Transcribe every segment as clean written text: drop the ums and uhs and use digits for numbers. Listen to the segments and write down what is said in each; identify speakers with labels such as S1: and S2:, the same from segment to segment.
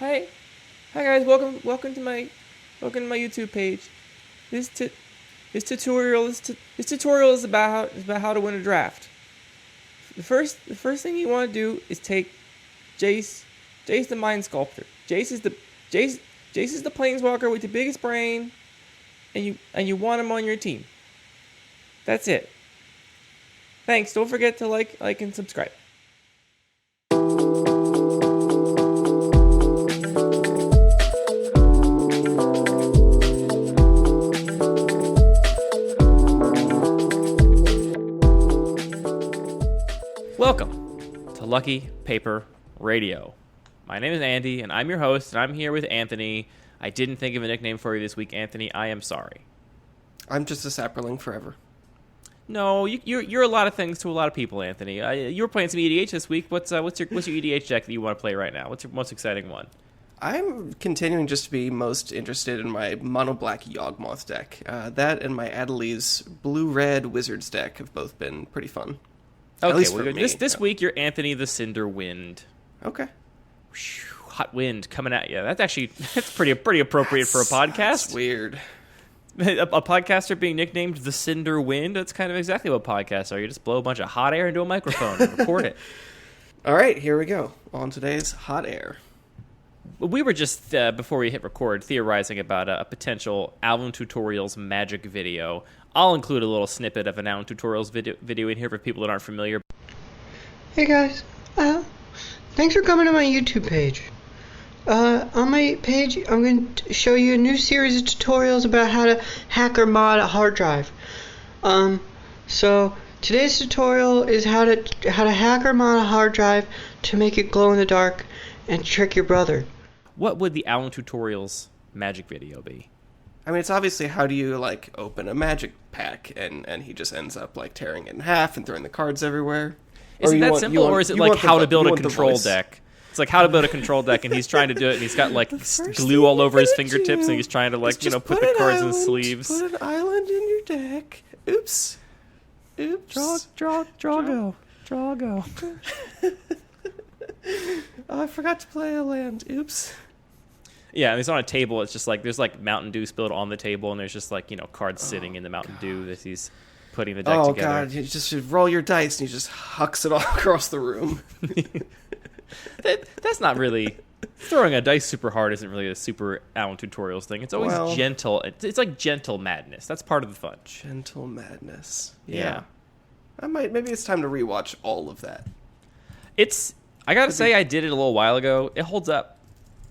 S1: Hi, hi guys. Welcome to my YouTube page. This tutorial is about how to win a draft. The first thing you want to do is take Jace the Mind Sculptor. Jace is the planeswalker with the biggest brain, and you want him on your team. That's it. Thanks. Don't forget to like and subscribe. Welcome to Lucky Paper Radio. My name is Andy, and I'm your host, and I'm here with Anthony. I didn't think of a nickname for you this week, Anthony. I am sorry.
S2: I'm just a sapperling forever.
S1: No, you're a lot of things to a lot of people, Anthony. You were playing some EDH this week. What's your EDH deck that you want to play right now? What's your most exciting one?
S2: I'm continuing just to be most interested in my mono-black Yawgmoth deck. That and my Adeliz blue-red Wizards deck have both been pretty fun.
S1: Okay,
S2: at least
S1: well,
S2: for me.
S1: this week you're Anthony the Cinder Wind.
S2: Okay.
S1: Hot wind coming at you. That's pretty appropriate for a podcast.
S2: That's weird.
S1: A podcaster being nicknamed the Cinder Wind. That's kind of exactly what podcasts are. You just blow a bunch of hot air into a microphone and record it.
S2: All right, here we go on today's Hot Air.
S1: We were just, before we hit record, theorizing about a potential Alvin Tutorials magic video. I'll include a little snippet of an Alvin Tutorials video in here for people that aren't familiar.
S3: Hey guys, thanks for coming to my YouTube page. On my page, I'm going to show you a new series of tutorials about how to hack or mod a hard drive. So today's tutorial is how to hack or mod a hard drive to make it glow in the dark and trick your brother.
S1: What would the Alvin Tutorials magic video be?
S2: I mean, it's obviously how do you, open a magic pack, and he just ends up, tearing it in half and throwing the cards everywhere.
S1: Is it that simple, or is it how to build a control deck? It's like how to build a control deck, and he's trying to do it, and he's got, glue all over his fingertips, and he's trying to, put the cards in the sleeves.
S2: Put an island in your deck. Oops.
S1: Draw go.
S2: Oh, I forgot to play a land. Oops.
S1: Yeah, and he's on a table. It's just there's Mountain Dew spilled on the table, and there's just cards sitting in the Mountain Dew that he's putting the deck together.
S2: Oh god, you just roll your dice and you just hucks it all across the room.
S1: That's not really throwing a dice super hard. Isn't really a super Alvin Tutorials thing. It's always gentle. It's like gentle madness. That's part of the fun.
S2: Gentle madness.
S1: Yeah.
S2: Maybe it's time to rewatch all of that.
S1: I gotta say, I did it a little while ago. It holds up.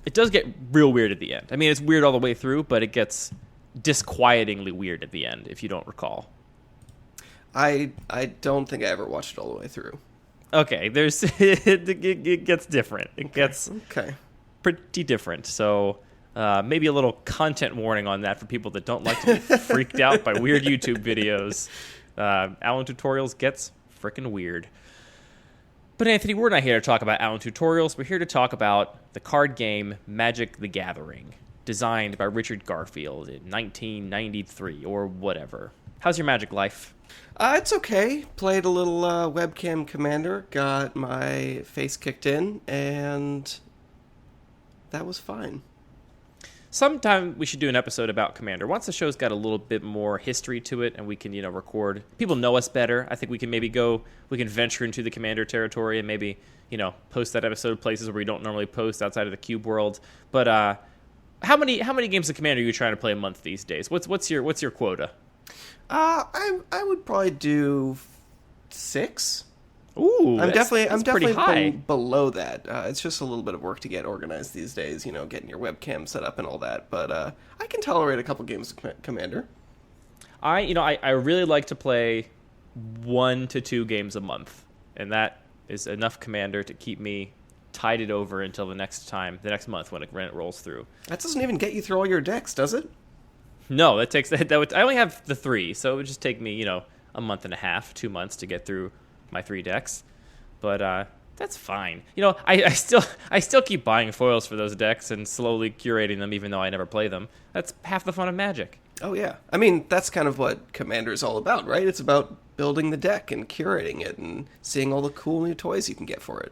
S1: It does get real weird at the end. I mean, it's weird all the way through, but it gets disquietingly weird at the end, if you don't recall.
S2: I don't think I ever watched it all the way through.
S1: Okay, it gets different. It gets pretty different. So maybe a little content warning on that for people that don't like to be freaked out by weird YouTube videos. Alvin Tutorials gets frickin' weird. But Anthony, we're not here to talk about Alvin Tutorials. We're here to talk about the card game Magic the Gathering, designed by Richard Garfield in 1993 or whatever. How's your Magic life?
S2: It's okay. Played a little webcam commander, got my face kicked in, and that was fine.
S1: Sometime we should do an episode about Commander. Once the show's got a little bit more history to it and we can, record. People know us better. I think we can we can venture into the Commander territory and maybe, post that episode places where we don't normally post outside of the Cube world. But how many games of Commander are you trying to play a month these days? What's your quota?
S2: I would probably do 6.
S1: Ooh,
S2: I'm definitely
S1: high.
S2: Below that. It's just a little bit of work to get organized these days, getting your webcam set up and all that. But I can tolerate a couple games of Commander.
S1: I really like to play 1 to 2 games a month, and that is enough Commander to keep me tided over until the next month when it rolls through.
S2: That doesn't even get you through all your decks, does it?
S1: No, that takes I only have the 3, so it would just take me a month and a half, 2 months to get through my 3 decks, but that's fine. I still keep buying foils for those decks and slowly curating them, even though I never play them. That's half the fun of Magic.
S2: Oh yeah, I mean that's kind of what Commander is all about, right? It's about building the deck and curating it and seeing all the cool new toys you can get for it.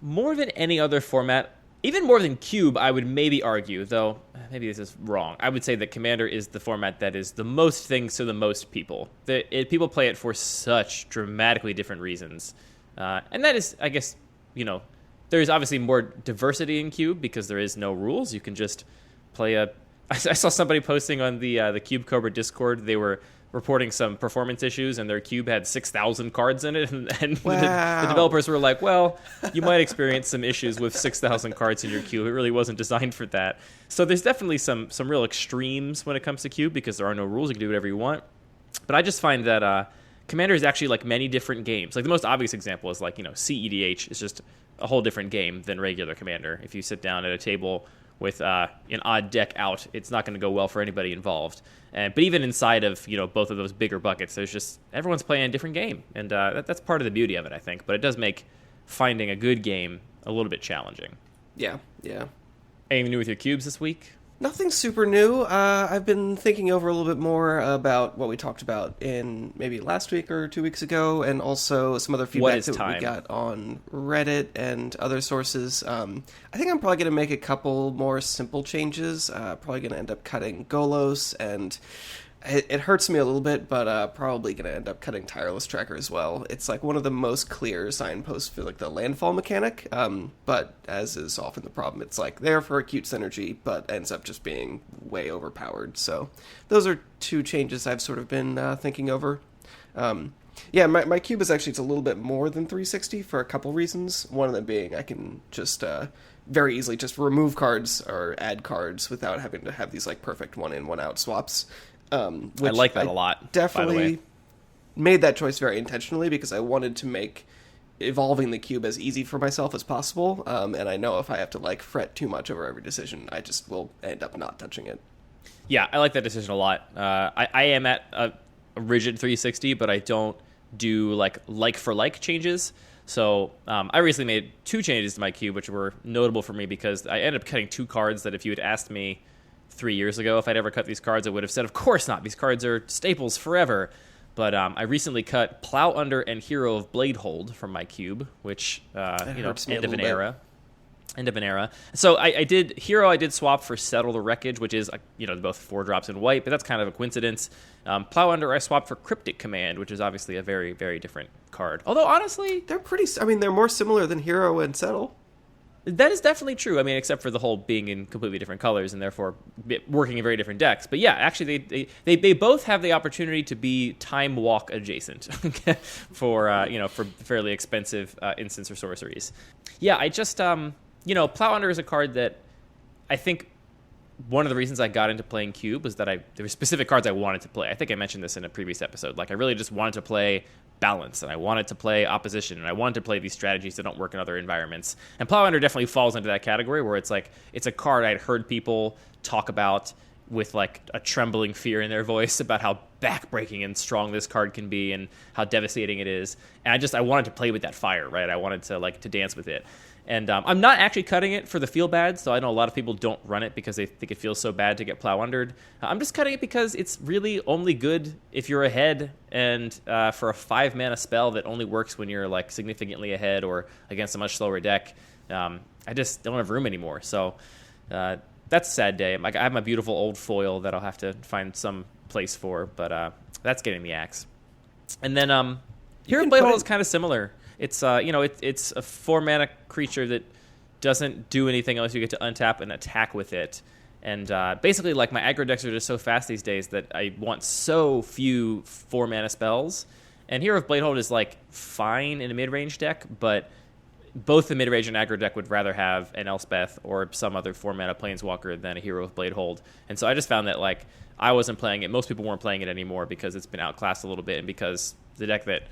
S1: More than any other format, Even more than Cube, I would maybe argue, though maybe this is wrong. I would say that Commander is the format that is the most things to the most people. People play it for such dramatically different reasons. And that is, I guess, there's obviously more diversity in Cube because there is no rules. You can just play I saw somebody posting on the Cube Cobra Discord. They were reporting some performance issues, and their cube had 6,000 cards in it, and
S2: wow.
S1: the developers were like, well, you might experience some issues with 6,000 cards in your cube. It really wasn't designed for that. So there's definitely some real extremes when it comes to Cube because there are no rules. You can do whatever you want. But I just find that Commander is actually like many different games. Like the most obvious example is like, CEDH is just a whole different game than regular Commander. If you sit down at a table with an odd deck out, it's not going to go well for anybody involved. But even inside of both of those bigger buckets, there's just everyone's playing a different game, and that's part of the beauty of it, I think. But it does make finding a good game a little bit challenging.
S2: Yeah.
S1: Anything new with your cubes this week?
S2: Nothing super new. I've been thinking over a little bit more about what we talked about in maybe last week or 2 weeks ago, and also some other feedback that we got on Reddit and other sources. I think I'm probably going to make a couple more simple changes. Probably going to end up cutting Golos, and it hurts me a little bit, but probably going to end up cutting Tireless Tracker as well. It's like one of the most clear signposts for like the landfall mechanic, but as is often the problem, it's like there for a cute synergy, but ends up just being way overpowered. So those are two changes I've sort of been thinking over. My cube is actually, it's a little bit more than 360 for a couple reasons. One of them being I can just very easily just remove cards or add cards without having to have these like perfect one in, one out swaps.
S1: I like that a lot.
S2: Definitely made that choice very intentionally because I wanted to make evolving the cube as easy for myself as possible. And I know if I have to like fret too much over every decision, I just will end up not touching it.
S1: Yeah, I like that decision a lot. I am at a rigid 360, but I don't do like for like changes. So I recently made 2 changes to my cube, which were notable for me because I ended up cutting 2 cards that if you had asked me 3 years ago if I'd ever cut these cards, I would have said, of course not. These cards are staples forever. But I recently cut Plow Under and Hero of Bladehold from my cube, which, end of an era. End of an era. So I did swap for Settle the Wreckage, which is, both 4 drops in white, but that's kind of a coincidence. Plow Under, I swapped for Cryptic Command, which is obviously a very, very different card. Although, honestly,
S2: they're more similar than Hero and Settle.
S1: That is definitely true. I mean, except for the whole being in completely different colors and therefore working in very different decks. But yeah, actually, they both have the opportunity to be Time Walk adjacent for fairly expensive instants or sorceries. Yeah, I just Plow Under is a card that I think one of the reasons I got into playing Cube was that there were specific cards I wanted to play. I think I mentioned this in a previous episode. Like I really just wanted to play balance, and I wanted to play opposition, and I wanted to play these strategies that don't work in other environments. And Plow Under definitely falls into that category where it's like it's a card I'd heard people talk about with like a trembling fear in their voice about how backbreaking and strong this card can be and how devastating it is. And I wanted to play with that fire, right? I wanted to dance with it. And I'm not actually cutting it for the feel bad, so I know a lot of people don't run it because they think it feels so bad to get Plow Undered. I'm just cutting it because it's really only good if you're ahead, and for a 5-mana spell that only works when you're like significantly ahead or against a much slower deck. I just don't have room anymore, so that's a sad day. I have my beautiful old foil that I'll have to find some place for, but that's getting the axe. And then Hero of Bladehold is kind of similar. It's it's a 4-mana creature that doesn't do anything unless you get to untap and attack with it. And basically, like, my aggro decks are just so fast these days that I want so few 4-mana spells. And Hero of Bladehold is like fine in a mid-range deck, but both the mid-range and aggro deck would rather have an Elspeth or some other 4-mana Planeswalker than a Hero of Bladehold. And so I just found that like I wasn't playing it. Most people weren't playing it anymore because it's been outclassed a little bit, and because the deck that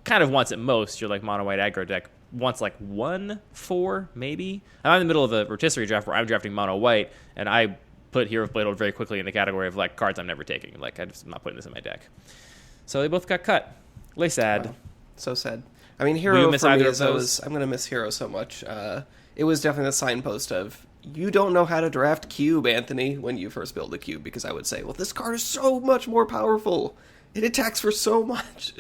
S1: kind of wants it most, your like mono white aggro deck, wants like 1/4 maybe. I'm in the middle of a rotisserie draft where I'm drafting mono white, and I put Hero of Bladehold very quickly in the category of like cards I'm never taking. Like I'm not putting this in my deck. So they both got cut. Really sad.
S2: Wow. So sad. I mean, Hero for me is I'm gonna miss Hero so much. It was definitely the signpost of you don't know how to draft Cube, Anthony, when you first build a Cube, because I would say, well, this card is so much more powerful. It attacks for so much.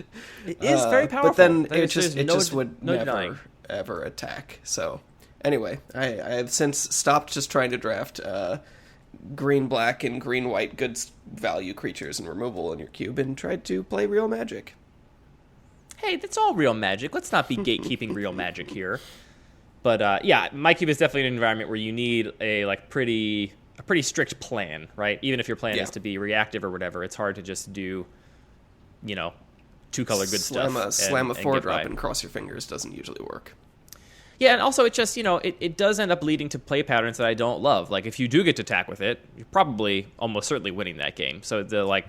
S1: It is very powerful.
S2: But then it just would never, ever attack. So Anyway, I have since stopped just trying to draft green-black and green-white good value creatures and removal in your cube and tried to play real Magic.
S1: Hey, that's all real Magic. Let's not be gatekeeping real Magic here. But yeah, my cube is definitely an environment where you need a pretty strict plan, right? Even if your plan is to be reactive or whatever, it's hard to just do, 2-color good stuff.
S2: Slam a 4-drop and cross your fingers doesn't usually work.
S1: Yeah, and also it just, it does end up leading to play patterns that I don't love. Like, if you do get to attack with it, you're probably almost certainly winning that game. So the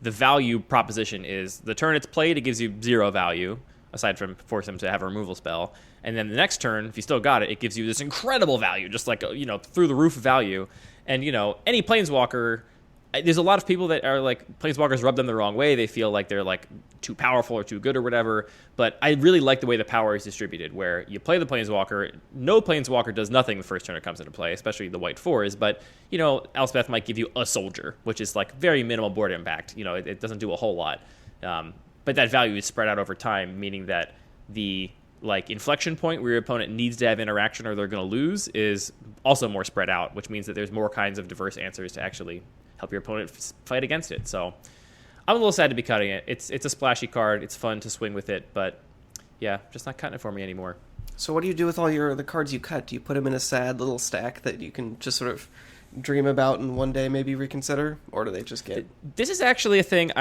S1: value proposition is the turn it's played, it gives you 0 value, aside from force him to have a removal spell. And then the next turn, if you still got it, it gives you this incredible value, just like, through the roof value. And, any Planeswalker, there's a lot of people that are like, Planeswalkers rub them the wrong way. They feel like they're like too powerful or too good or whatever. But I really like the way the power is distributed, where you play the Planeswalker. No Planeswalker does nothing the first turn it comes into play, especially the white 4s. But, Elspeth might give you a soldier, which is like very minimal board impact. It doesn't do a whole lot. But that value is spread out over time, meaning that the inflection point where your opponent needs to have interaction or they're going to lose is also more spread out, which means that there's more kinds of diverse answers to actually help your opponent fight against it. So I'm a little sad to be cutting it. It's a splashy card. It's fun to swing with it, but yeah, just not cutting it for me anymore.
S2: So what do you do with all the cards you cut? Do you put them in a sad little stack that you can just sort of dream about and one day maybe reconsider, or do they just get...
S1: This is actually a thing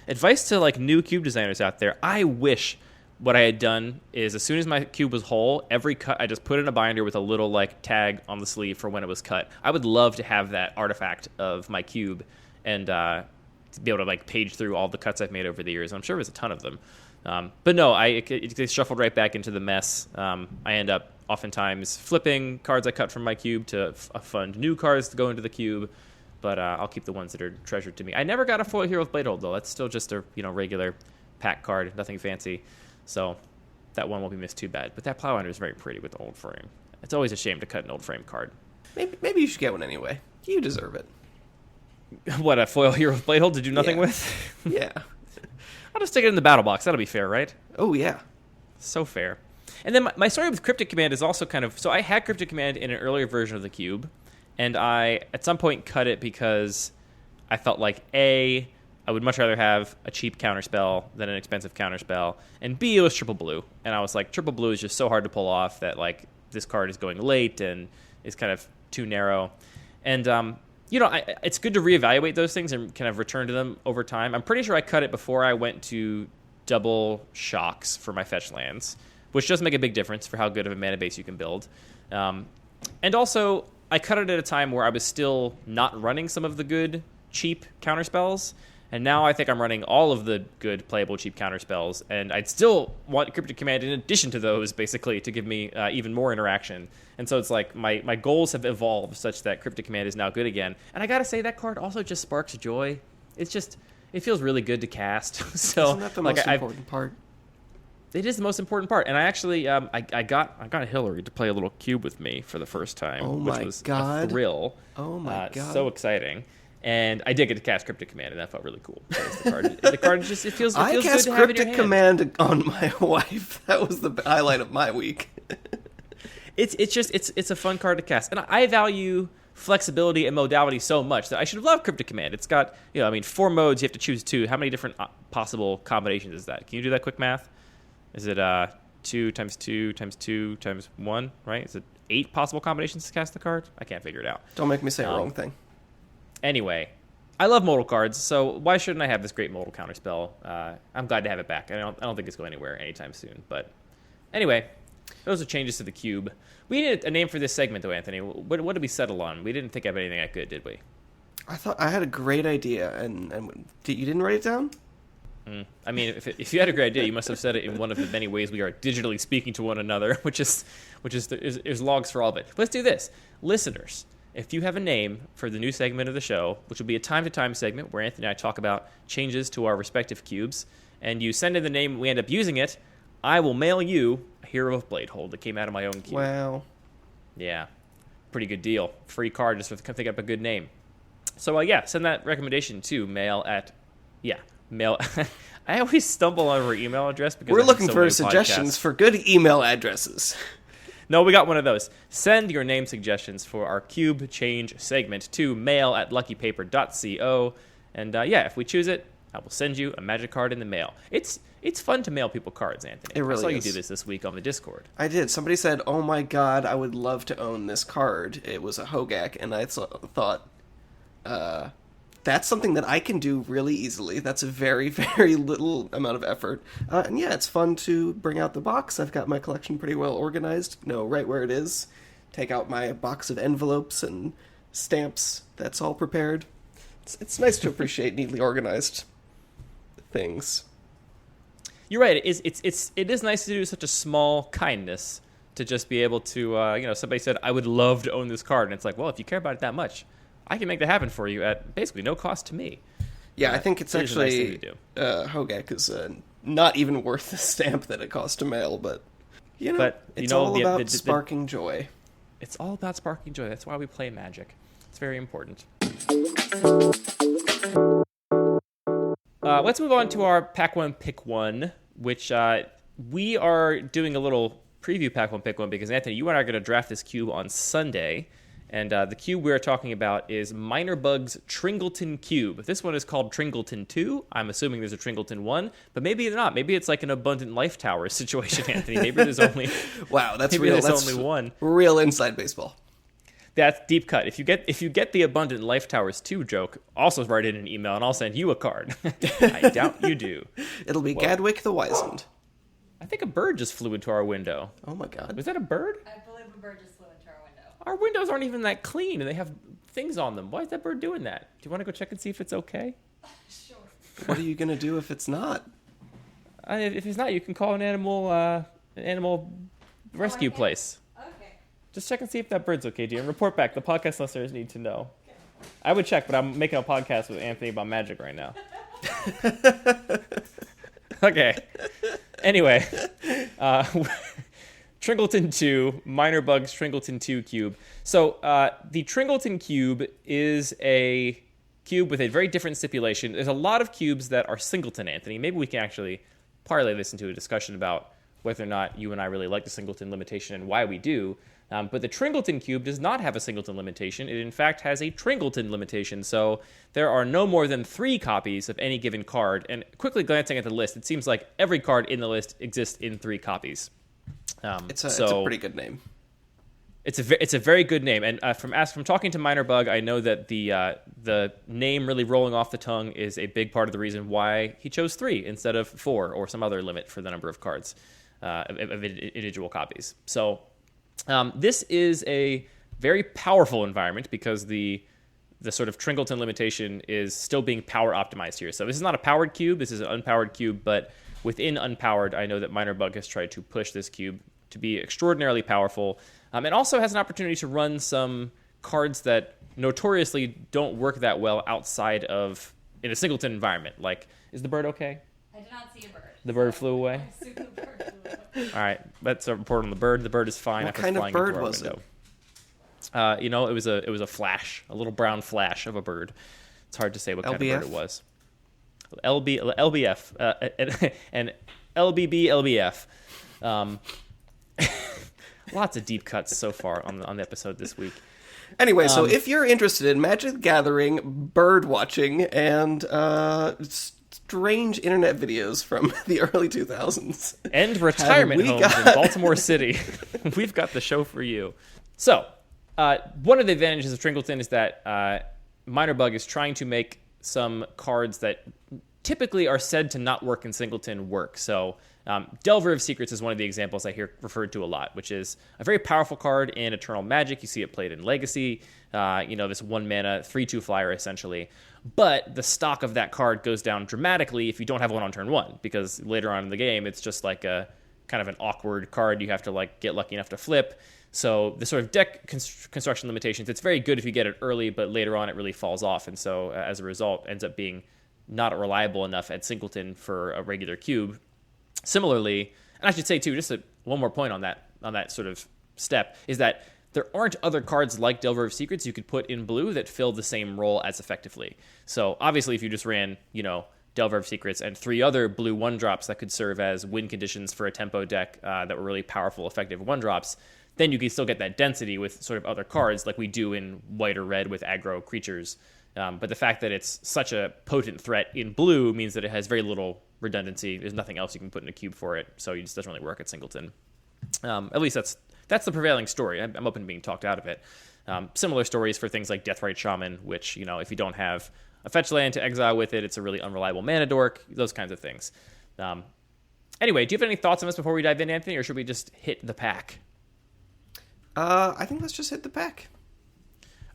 S1: advice to new cube designers out there. I wish what I had done is, as soon as my cube was whole, every cut I just put in a binder with a little tag on the sleeve for when it was cut. I would love to have that artifact of my cube and to be able to page through all the cuts I've made over the years. I'm sure there's a ton of them. But no, it shuffled right back into the mess. I end up oftentimes flipping cards I cut from my cube to fund new cards to go into the cube. But I'll keep the ones that are treasured to me. I never got a foil Hero of Bladehold, though. That's still just a regular pack card, nothing fancy. So that one won't be missed too bad. But that Plowhunter is very pretty with the old frame. It's always a shame to cut an old frame card.
S2: Maybe you should get one anyway. You deserve it.
S1: What, a foil Hero of Bladehold to do nothing with?
S2: Yeah.
S1: I'll just stick it in the battle box. That'll be fair, right?
S2: Oh, yeah.
S1: So fair. And then my story with Cryptic Command is also kind of... So I had Cryptic Command in an earlier version of the cube. And I, at some point, cut it because I felt like, A, I would much rather have a cheap counterspell than an expensive counterspell. And B, it was triple blue. And I was like, triple blue is just so hard to pull off that, this card is going late and is kind of too narrow. And, it's good to reevaluate those things and kind of return to them over time. I'm pretty sure I cut it before I went to double shocks for my fetch lands, which does make a big difference for how good of a mana base you can build. And also, I cut it at a time where I was still not running some of the good, cheap counterspells, and now I think I'm running all of the good, playable, cheap counterspells, and I'd still want Cryptic Command in addition to those, basically, to give me even more interaction. And so it's my goals have evolved such that Cryptic Command is now good again. And I gotta say, that card also just sparks joy. It feels really good to cast. So,
S2: isn't that the most important part?
S1: It is the most important part, and I actually I got Hillary to play a little cube with me for the first time, which was a thrill.
S2: Oh my god!
S1: So exciting, and I did get to cast Cryptic Command, and that felt really cool. The card just it feels
S2: I
S1: good
S2: cast
S1: to have in your
S2: Cryptic
S1: hand.
S2: Command on my wife. That was the highlight of my week.
S1: It's a fun card to cast, and I value flexibility and modality so much that I should have loved Cryptic Command. It's got 4 modes. You have to choose 2. How many different possible combinations is that? Can you do that quick math? Is it 2 times 2 times 2 times 1, right? Is it 8 possible combinations to cast the card? I can't figure it out.
S2: Don't make me say a wrong thing.
S1: Anyway, I love modal cards, so why shouldn't I have this great modal counterspell? I'm glad to have it back. I don't think it's going anywhere anytime soon. But anyway, those are changes to the cube. We needed a name for this segment, though, Anthony. What did we settle on? We didn't think of anything that good, did we?
S2: I thought I had a great idea, and you didn't write it down?
S1: I mean, if you had a great idea, you must have said it in one of the many ways we are digitally speaking to one another, which is logs for all of it. Let's do this. Listeners, if you have a name for the new segment of the show, which will be a time-to-time segment where Anthony and I talk about changes to our respective cubes, and you send in the name, we end up using it, I will mail you a Hero of Bladehold that came out of my own cube.
S2: Wow.
S1: Yeah. Pretty good deal. Free card just for thinking up a good name. So, send that recommendation to mail. I always stumble on our email address because
S2: we're looking for suggestions for good email addresses.
S1: No, we got one of those. Send your name suggestions for our Cube Change segment to mail@luckypaper.co. And if we choose it, I will send you a magic card in the mail. It's fun to mail people cards, Anthony.
S2: It really
S1: I saw
S2: is.
S1: you do this week on the Discord.
S2: I did. Somebody said, "Oh my god, I would love to own this card." It was a Hogak, and I thought, that's something that I can do really easily. That's a very, very little amount of effort. And yeah, it's fun to bring out the box. I've got my collection pretty well organized. Know right where it is. Take out my box of envelopes and stamps. That's all prepared. It's nice to appreciate neatly organized things.
S1: You're right. It is nice to do such a small kindness to just be able to, somebody said, I would love to own this card. And it's like, well, if you care about it that much, I can make that happen for you at basically no cost to me.
S2: Yeah, I think it's actually, Hogak is not even worth the stamp that it costs to mail, but, it's all about sparking joy.
S1: It's all about sparking joy. That's why we play Magic. It's very important. Let's move on to our Pack 1 Pick 1, which we are doing a little preview Pack 1 Pick 1 because, Anthony, you and I are going to draft this cube on Sunday. And the cube we're talking about is Minor Bug's Tringleton Cube. This one is called Tringleton 2. I'm assuming there's a Tringleton 1, but maybe not. Maybe it's like an Abundant Life Tower situation, Anthony. Maybe there's only
S2: wow, that's
S1: maybe
S2: real.
S1: There's
S2: that's
S1: only one.
S2: Real inside baseball.
S1: That's deep cut. If you get the Abundant Life Towers 2 joke, also write in an email and I'll send you a card. I doubt you do.
S2: It'll be Gadwick the Wizened.
S1: I think a bird just flew into our window.
S2: Oh my god.
S1: Was that a bird?
S4: I believe a bird just flew into our window.
S1: Our windows aren't even that clean and they have things on them. Why is that bird doing that? Do you want to go check and see if it's okay?
S4: Sure.
S2: What are you going to do if it's not?
S1: If it's not, you can call an animal rescue place.
S4: Okay.
S1: Just check and see if that bird's okay, dear, and report back. The podcast listeners need to know. Okay. I would check, but I'm making a podcast with Anthony about magic right now. Okay. Anyway, Tringleton 2, Minor Bug's Tringleton 2 cube. So the Tringleton cube is a cube with a very different stipulation. There's a lot of cubes that are singleton, Anthony. Maybe we can actually parlay this into a discussion about whether or not you and I really like the singleton limitation and why we do. But the Tringleton cube does not have a singleton limitation. It, in fact, has a Tringleton limitation. So there are no more than 3 copies of any given card. And quickly glancing at the list, it seems like every card in the list exists in 3 copies.
S2: It's a pretty good name.
S1: It's a very good name. And from talking to Minor Bug, I know that the name really rolling off the tongue is a big part of the reason why he chose 3 instead of 4 or some other limit for the number of cards of individual copies. So this is a very powerful environment because the sort of Tringleton limitation is still being power optimized here. So this is not a powered cube. This is an unpowered cube. But within unpowered, I know that Minor Bug has tried to push this cube to be extraordinarily powerful. And also has an opportunity to run some cards that notoriously don't work that well outside of in a singleton environment. Like, is the bird okay?
S4: I did not see a bird.
S1: The bird flew away?
S4: I assume the bird flew away.
S1: All right, let's report on the bird. The bird is fine.
S2: What kind of bird was it?
S1: It was a flash, a little brown flash of a bird. It's hard to say what kind of bird it was. LBF, and LBB LBF. Lots of deep cuts so far on the episode this week.
S2: Anyway, so if you're interested in Magic the Gathering, bird watching, and strange internet videos from the early 2000s.
S1: And retirement homes in Baltimore City. We've got the show for you. So, one of the advantages of Tringleton is that Minor Bug is trying to make some cards that typically are said to not work in Singleton work. So, Delver of Secrets is one of the examples I hear referred to a lot, which is a very powerful card in Eternal Magic. You see it played in Legacy. This 1-mana 3/2 flyer essentially. But the stock of that card goes down dramatically if you don't have one on turn 1, because later on in the game it's just like a kind of an awkward card you have to get lucky enough to flip. So the sort of deck construction limitations, it's very good if you get it early, but later on it really falls off, and so as a result ends up being not reliable enough at Singleton for a regular cube. Similarly, and I should say too, just one more point on that sort of step, is that there aren't other cards like Delver of Secrets you could put in blue that fill the same role as effectively. So obviously if you just ran, Delver of Secrets and 3 other blue 1-drops that could serve as win conditions for a tempo deck that were really powerful, effective 1-drops, then you can still get that density with sort of other cards like we do in white or red with aggro creatures. But the fact that it's such a potent threat in blue means that it has very little redundancy. There's nothing else you can put in a cube for it, so it just doesn't really work at Singleton. At least that's the prevailing story. I'm open to being talked out of it. Similar stories for things like Deathrite Shaman, which, if you don't have a fetch land to exile with it, it's a really unreliable mana dork, those kinds of things. Anyway, do you have any thoughts on this before we dive in, Anthony, or should we just hit the pack?
S2: I think let's just hit the pack.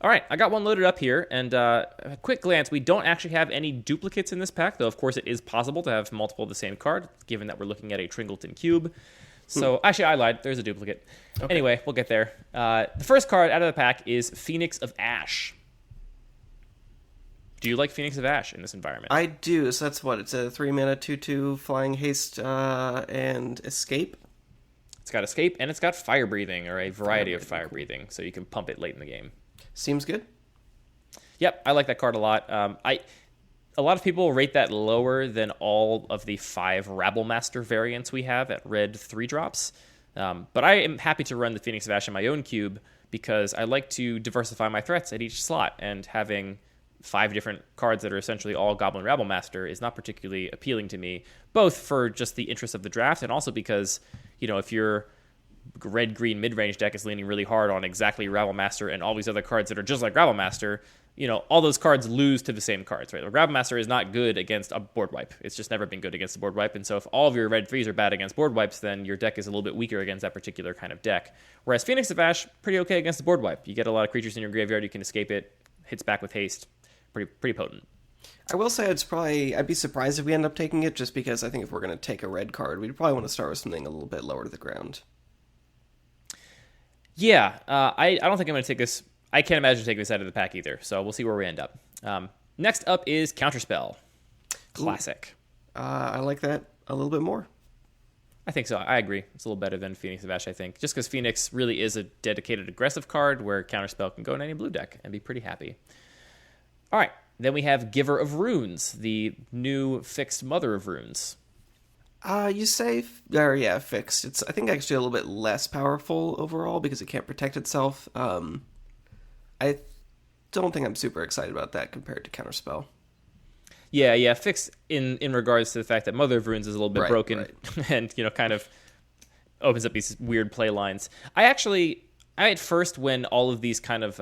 S1: All right, I got one loaded up here, and a quick glance, we don't actually have any duplicates in this pack, though of course it is possible to have multiple of the same card, given that we're looking at a Tringleton cube. So, actually, I lied. There's a duplicate. Okay. Anyway, we'll get there. The first card out of the pack is Phoenix of Ash. Do you like Phoenix of Ash in this environment?
S2: I do. So that's what? It's a 3-mana 2/2 flying haste and escape?
S1: It's got escape, and it's got fire breathing, or a variety of fire breathing, so you can pump it late in the game.
S2: Seems good.
S1: Yep, I like that card a lot. A lot of people rate that lower than all of the 5 Rabblemaster variants we have at red 3-drops. But I am happy to run the Phoenix of Ash in my own cube because I like to diversify my threats at each slot, and having 5 different cards that are essentially all Goblin Rabblemaster is not particularly appealing to me, both for just the interest of the draft and also because, if your red-green mid-range deck is leaning really hard on exactly Rabblemaster and all these other cards that are just like Rabblemaster, all those cards lose to the same cards, right? The Rabblemaster is not good against a board wipe. It's just never been good against a board wipe, and so if all of your red 3s are bad against board wipes, then your deck is a little bit weaker against that particular kind of deck. Whereas Phoenix of Ash, pretty okay against the board wipe. You get a lot of creatures in your graveyard, you can escape it, hits back with haste. Pretty potent.
S2: I will say I'd be surprised if we end up taking it, just because I think if we're going to take a red card, we'd probably want to start with something a little bit lower to the ground.
S1: Yeah, I don't think I'm going to take this. I can't imagine taking this out of the pack either, so we'll see where we end up. Next up is Counterspell. Classic.
S2: I like that a little bit more.
S1: I think so. I agree. It's a little better than Phoenix of Ash, I think. Just because Phoenix really is a dedicated aggressive card where Counterspell can go in any blue deck and be pretty happy. All right, then we have Giver of Runes, the new fixed Mother of Runes.
S2: You say, fixed. It's, I think, actually a little bit less powerful overall because it can't protect itself. I don't think I'm super excited about that compared to Counterspell.
S1: Yeah, fixed in regards to the fact that Mother of Runes is a little bit broken and, kind of opens up these weird play lines. I at first, when all of these kind of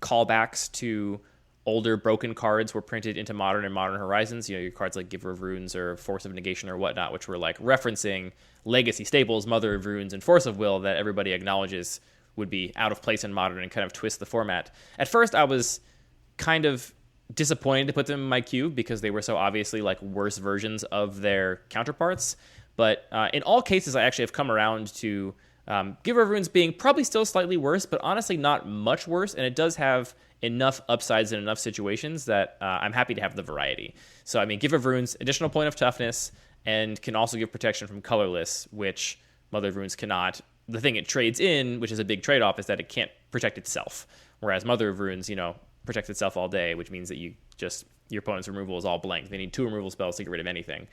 S1: callbacks to older broken cards were printed into Modern and Modern Horizons, your cards like Giver of Runes or Force of Negation or whatnot, which were like referencing legacy staples, Mother of Runes and Force of Will, that everybody acknowledges would be out of place in Modern and kind of twist the format. At first, I was kind of disappointed to put them in my cube because they were so obviously like worse versions of their counterparts. But in all cases, I actually have come around to Giver of Runes being probably still slightly worse, but honestly not much worse, and it does have enough upsides in enough situations that I'm happy to have the variety. So, Giver of Runes, additional point of toughness, and can also give protection from colorless, which Mother of Runes cannot. The thing it trades in, which is a big trade-off, is that it can't protect itself, whereas Mother of Runes, protects itself all day, which means that your opponent's removal is all blank. They need 2 removal spells to get rid of anything.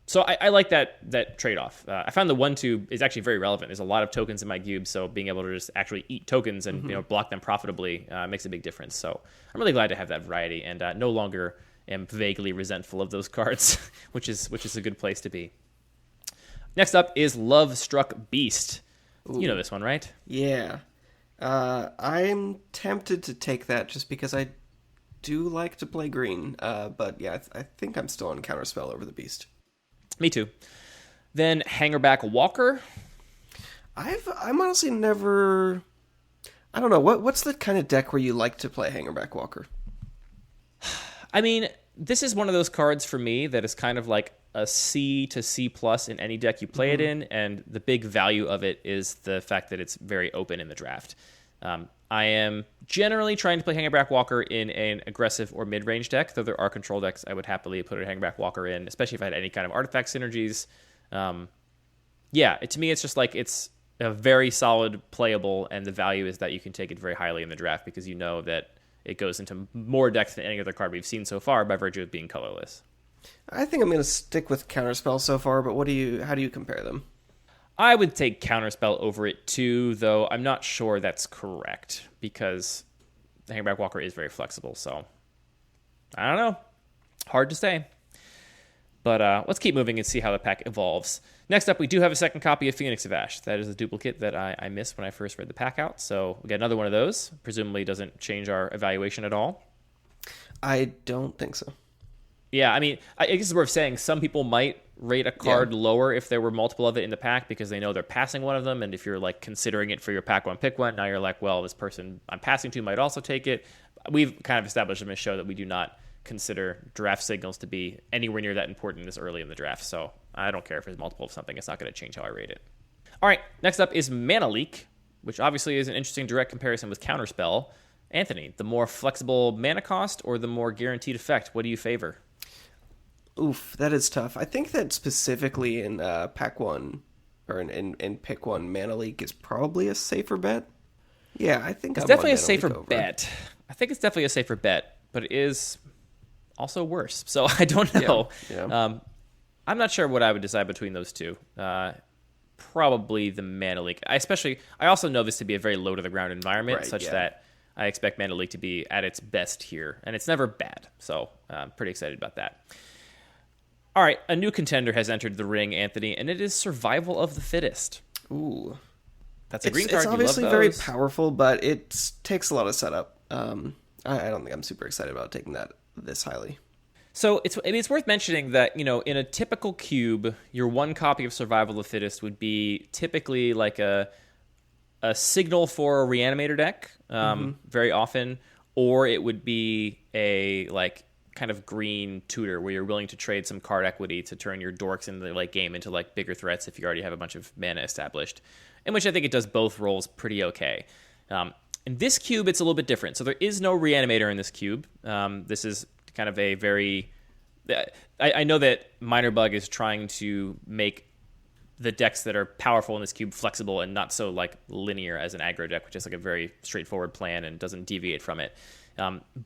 S1: So I like that trade-off. I found the 1/2 is actually very relevant. There's a lot of tokens in my cube, so being able to just actually eat tokens and block them profitably makes a big difference. So I'm really glad to have that variety, and no longer am vaguely resentful of those cards, which is a good place to be. Next up is Love Struck Beast. Ooh. You know this one, right?
S2: Yeah. I'm tempted to take that just because I do like to play green, but yeah, I think I'm still on Counterspell over the Beast.
S1: Me too. Then Hangerback Walker.
S2: I'm honestly never. I don't know what's the kind of deck where you like to play Hangerback Walker.
S1: This is one of those cards for me that is kind of like a C to C plus in any deck you play it in, and the big value of it is the fact that it's very open in the draft. I am generally trying to play Hangerback Walker in an aggressive or mid-range deck, though there are control decks I would happily put a Hangerback Walker in, especially if I had any kind of artifact synergies. To me, it's just like it's a very solid playable, and the value is that you can take it very highly in the draft because you know that it goes into more decks than any other card we've seen so far by virtue of being colorless.
S2: I think I'm going to stick with Counterspell so far, but how do you compare them?
S1: I would take Counterspell over it too, though I'm not sure that's correct because the Hangback Walker is very flexible. So I don't know. Hard to say. But let's keep moving and see how the pack evolves. Next up, we do have a second copy of Phoenix of Ash. That is a duplicate that I missed when I first read the pack out. So we got another one of those. Presumably doesn't change our evaluation at all.
S2: I don't think so.
S1: Yeah, I mean, I guess it's worth saying some people might rate a card lower if there were multiple of it in the pack because they know they're passing one of them. And if you're like considering it for your pack one, pick one, now you're like, well, this person I'm passing to might also take it. We've kind of established in this show that we do not consider draft signals to be anywhere near that important this early in the draft. So I don't care if there's multiple of something. It's not going to change how I rate it. All right, next up is Mana Leak, which obviously is an interesting direct comparison with Counterspell. Anthony, the more flexible mana cost or the more guaranteed effect, what do you favor?
S2: Oof, that is tough. I think that specifically in pack one, or in pick one, Mana Leak is probably a safer bet. Yeah, I think
S1: it's definitely a safer bet. I think it's definitely a safer bet, but it is also worse. So I don't know. Yeah. I'm not sure what I would decide between those two. Probably the Mana Leak. I also know this to be a very low to the ground environment, that I expect Mana Leak to be at its best here, and it's never bad. So I'm pretty excited about that. All right, a new contender has entered the ring, Anthony, and it is Survival of the Fittest.
S2: Ooh.
S1: That's a green card.
S2: It's obviously very powerful, but it takes a lot of setup. I don't think I'm super excited about taking that this highly.
S1: So it's worth mentioning that, in a typical cube, your one copy of Survival of the Fittest would be typically like a signal for a Reanimator deck, very often, or it would be a kind of green tutor where you're willing to trade some card equity to turn your dorks in the late game into bigger threats if you already have a bunch of mana established, in which I think it does both roles pretty okay. In this cube, it's a little bit different. So there is no Reanimator in this cube. This is kind of a very... I know that Minor Bug is trying to make the decks that are powerful in this cube flexible and not so linear as an aggro deck, which is a very straightforward plan and doesn't deviate from it.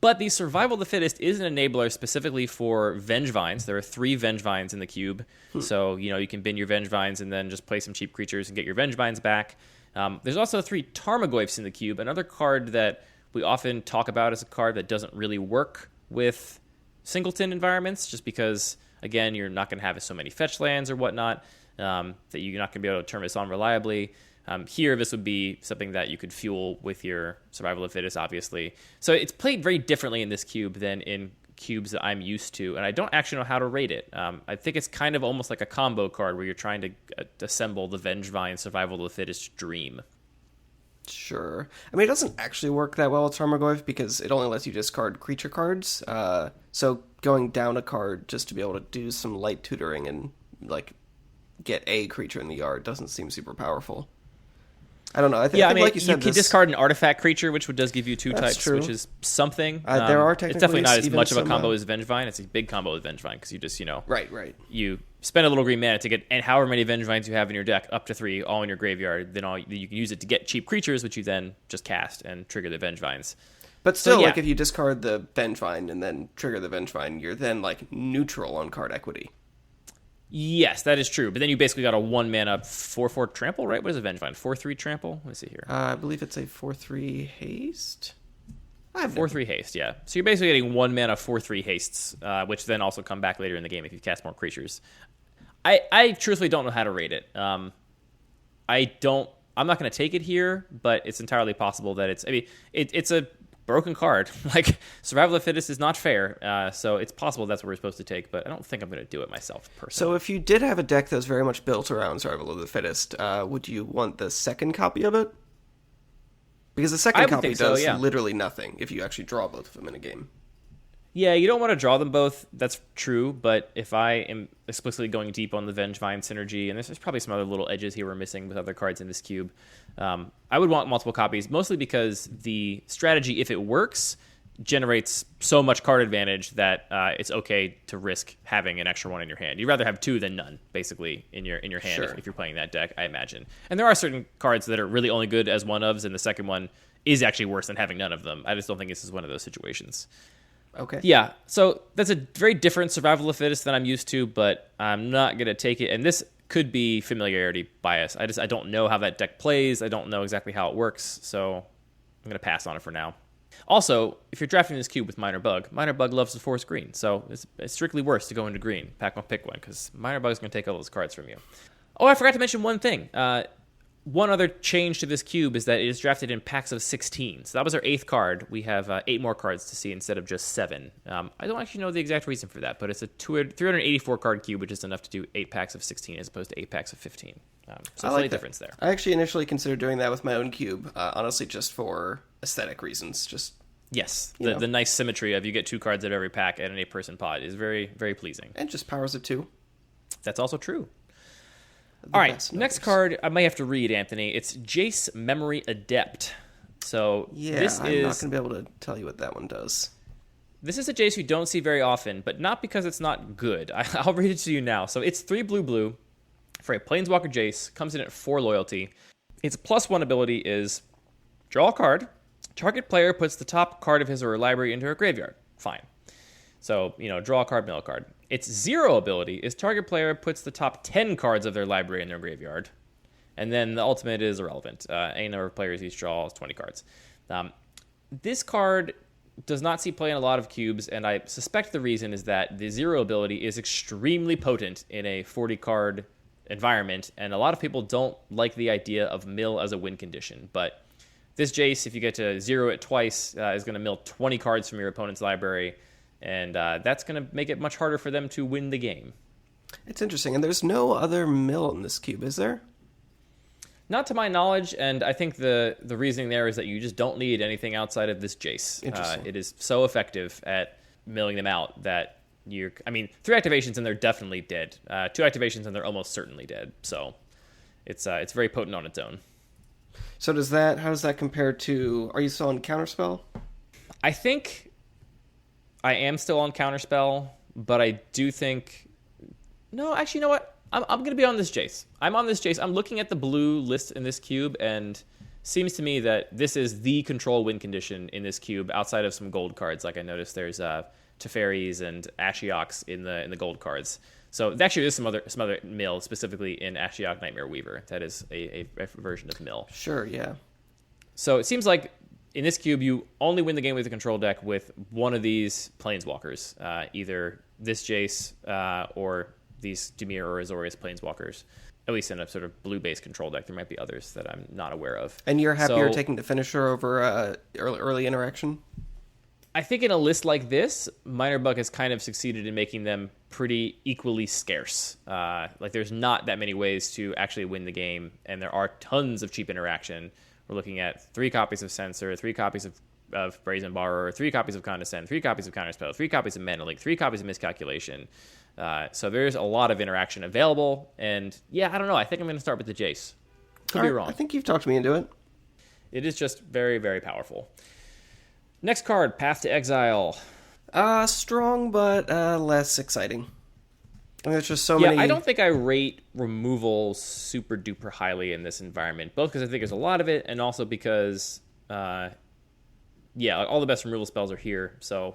S1: But the Survival of the Fittest is an enabler specifically for Vengevines. There are 3 Vengevines in the cube. So, you can bin your Vengevines and then just play some cheap creatures and get your Vengevines back. There's also 3 Tarmogoyfs in the cube, another card that we often talk about as a card that doesn't really work with Singleton environments, just because, again, you're not going to have so many fetch lands or whatnot, that you're not going to be able to turn this on reliably. Here, this would be something that you could fuel with your Survival of the Fittest, obviously. So it's played very differently in this cube than in cubes that I'm used to, and I don't actually know how to rate it. I think it's kind of almost like a combo card where you're trying to assemble the Vengevine Survival of the Fittest dream.
S2: Sure. I mean, it doesn't actually work that well with Tarmogoyf because it only lets you discard creature cards. So going down a card just to be able to do some light tutoring and get a creature in the yard doesn't seem super powerful. I don't know. I think like you said,
S1: you can discard an artifact creature, which does give you 2 types, true. Which is something.
S2: There are technically...
S1: It's definitely not as much of a combo as Vengevine. It's a big combo with Vengevine because you just,
S2: Right.
S1: You spend a little green mana to get, and however many Vengevines you have in your deck, up to 3, all in your graveyard, then you can use it to get cheap creatures, which you then just cast and trigger the Vengevines.
S2: But still, if you discard the Vengevine and then trigger the Vengevine, you're then, neutral on card equity.
S1: Yes, that is true. But then you basically got a 1-mana 4/4 trample, right? What is a Vengevine? 4/3 trample? Let me see here.
S2: I believe it's a 4/3 haste.
S1: 4/3 haste, yeah. So you're basically getting 1-mana 4/3 hastes, which then also come back later in the game if you cast more creatures. I truthfully don't know how to rate it. I'm not going to take it here, but it's entirely possible that it's a broken card. Survival of the Fittest is not fair, so it's possible that's what we're supposed to take, but I don't think I'm going to do it myself personally.
S2: So if you did have a deck that was very much built around Survival of the Fittest, would you want the second copy of it? Because the second copy does literally nothing if you actually draw both of them in a game.
S1: Yeah, you don't want to draw them both. That's true, but if I am explicitly going deep on the Vengevine synergy, and there's probably some other little edges here we're missing with other cards in this cube, I would want multiple copies, mostly because the strategy, if it works, generates so much card advantage that it's okay to risk having an extra one in your hand. You'd rather have 2 than none, basically, in your hand if you're playing that deck, I imagine. And there are certain cards that are really only good as one-ofs, and the second one is actually worse than having none of them. I just don't think this is one of those situations.
S2: Okay.
S1: Yeah, so that's a very different Survival of the Fittest than I'm used to, but I'm not going to take it. And this could be familiarity bias. I don't know how that deck plays. I don't know exactly how it works, so I'm going to pass on it for now. Also, if you're drafting this cube with Minor Bug loves to force green, so it's strictly worse to go into green. Pack one, pick one, because Minor Bug's going to take all those cards from you. Oh, I forgot to mention one thing. One other change to this cube is that it is drafted in packs of 16. So that was our 8th card. We have 8 more cards to see instead of just 7. I don't actually know the exact reason for that, but it's a 384 card cube, which is enough to do 8 packs of 16 as opposed to 8 packs of 15. So slight difference there.
S2: I actually initially considered doing that with my own cube, honestly, just for aesthetic reasons.
S1: Yes, the nice symmetry of you get 2 cards at every pack and an 8-person pod is very, very pleasing.
S2: And just powers of 2.
S1: That's also true. All right, next card I may have to read, Anthony. It's Jace Memory Adept. So
S2: I'm not going to be able to tell you what that one does.
S1: This is a Jace you don't see very often, but not because it's not good. I'll read it to you now. So it's 3 blue for a Planeswalker Jace. Comes in at 4 loyalty. Its +1 ability is draw a card. Target player puts the top card of his or her library into her graveyard. Fine. So, draw a card, mill a card. Its 0 ability is target player puts the top 10 cards of their library in their graveyard. And then the ultimate is irrelevant. Any number of players each draws 20 cards. This card does not see play in a lot of cubes, and I suspect the reason is that the 0 ability is extremely potent in a 40-card environment, and a lot of people don't like the idea of mill as a win condition. But this Jace, if you get to 0 it twice, is going to mill 20 cards from your opponent's library, and that's going to make it much harder for them to win the game.
S2: It's interesting, and there's no other mill in this cube, is there?
S1: Not to my knowledge, and I think the reasoning there is that you just don't need anything outside of this Jace. It is so effective at milling them out that 3 activations and they're definitely dead. 2 activations and they're almost certainly dead. So it's very potent on its own.
S2: So how does that compare to, are you still on Counterspell?
S1: I think I am still on Counterspell, but I do think... No, actually, you know what? I'm going to be on this Jace. I'm on this Jace. I'm looking at the blue list in this cube, and seems to me that this is the control win condition in this cube, outside of some gold cards. Like I noticed there's Teferis and Ashioks in the gold cards. So actually there's some other mill, specifically in Ashiok Nightmare Weaver. That is a version of mill.
S2: Sure, yeah.
S1: So it seems like in this cube, you only win the game with the control deck with one of these Planeswalkers, either this Jace or these Dimir or Azorius Planeswalkers, at least in a sort of blue-based control deck. There might be others that I'm not aware of.
S2: And you're happier taking the finisher over early interaction?
S1: I think in a list like this, Minor Bug has kind of succeeded in making them pretty equally scarce. There's not that many ways to actually win the game, and there are tons of cheap interaction. We're looking at 3 copies of Censor, 3 copies of Brazen Borrower, 3 copies of Condescend, 3 copies of Counterspell, 3 copies of Mana Leak, 3 copies of Miscalculation. So there's a lot of interaction available, and I don't know. I think I'm going to start with the Jace. Could be wrong.
S2: I think you've talked me into it.
S1: It is just very, very powerful. Next card, Path to Exile.
S2: Strong, but less exciting. I mean, there's just so many...
S1: I don't think I rate removal super duper highly in this environment, both because I think there's a lot of it, and also because, all the best removal spells are here, so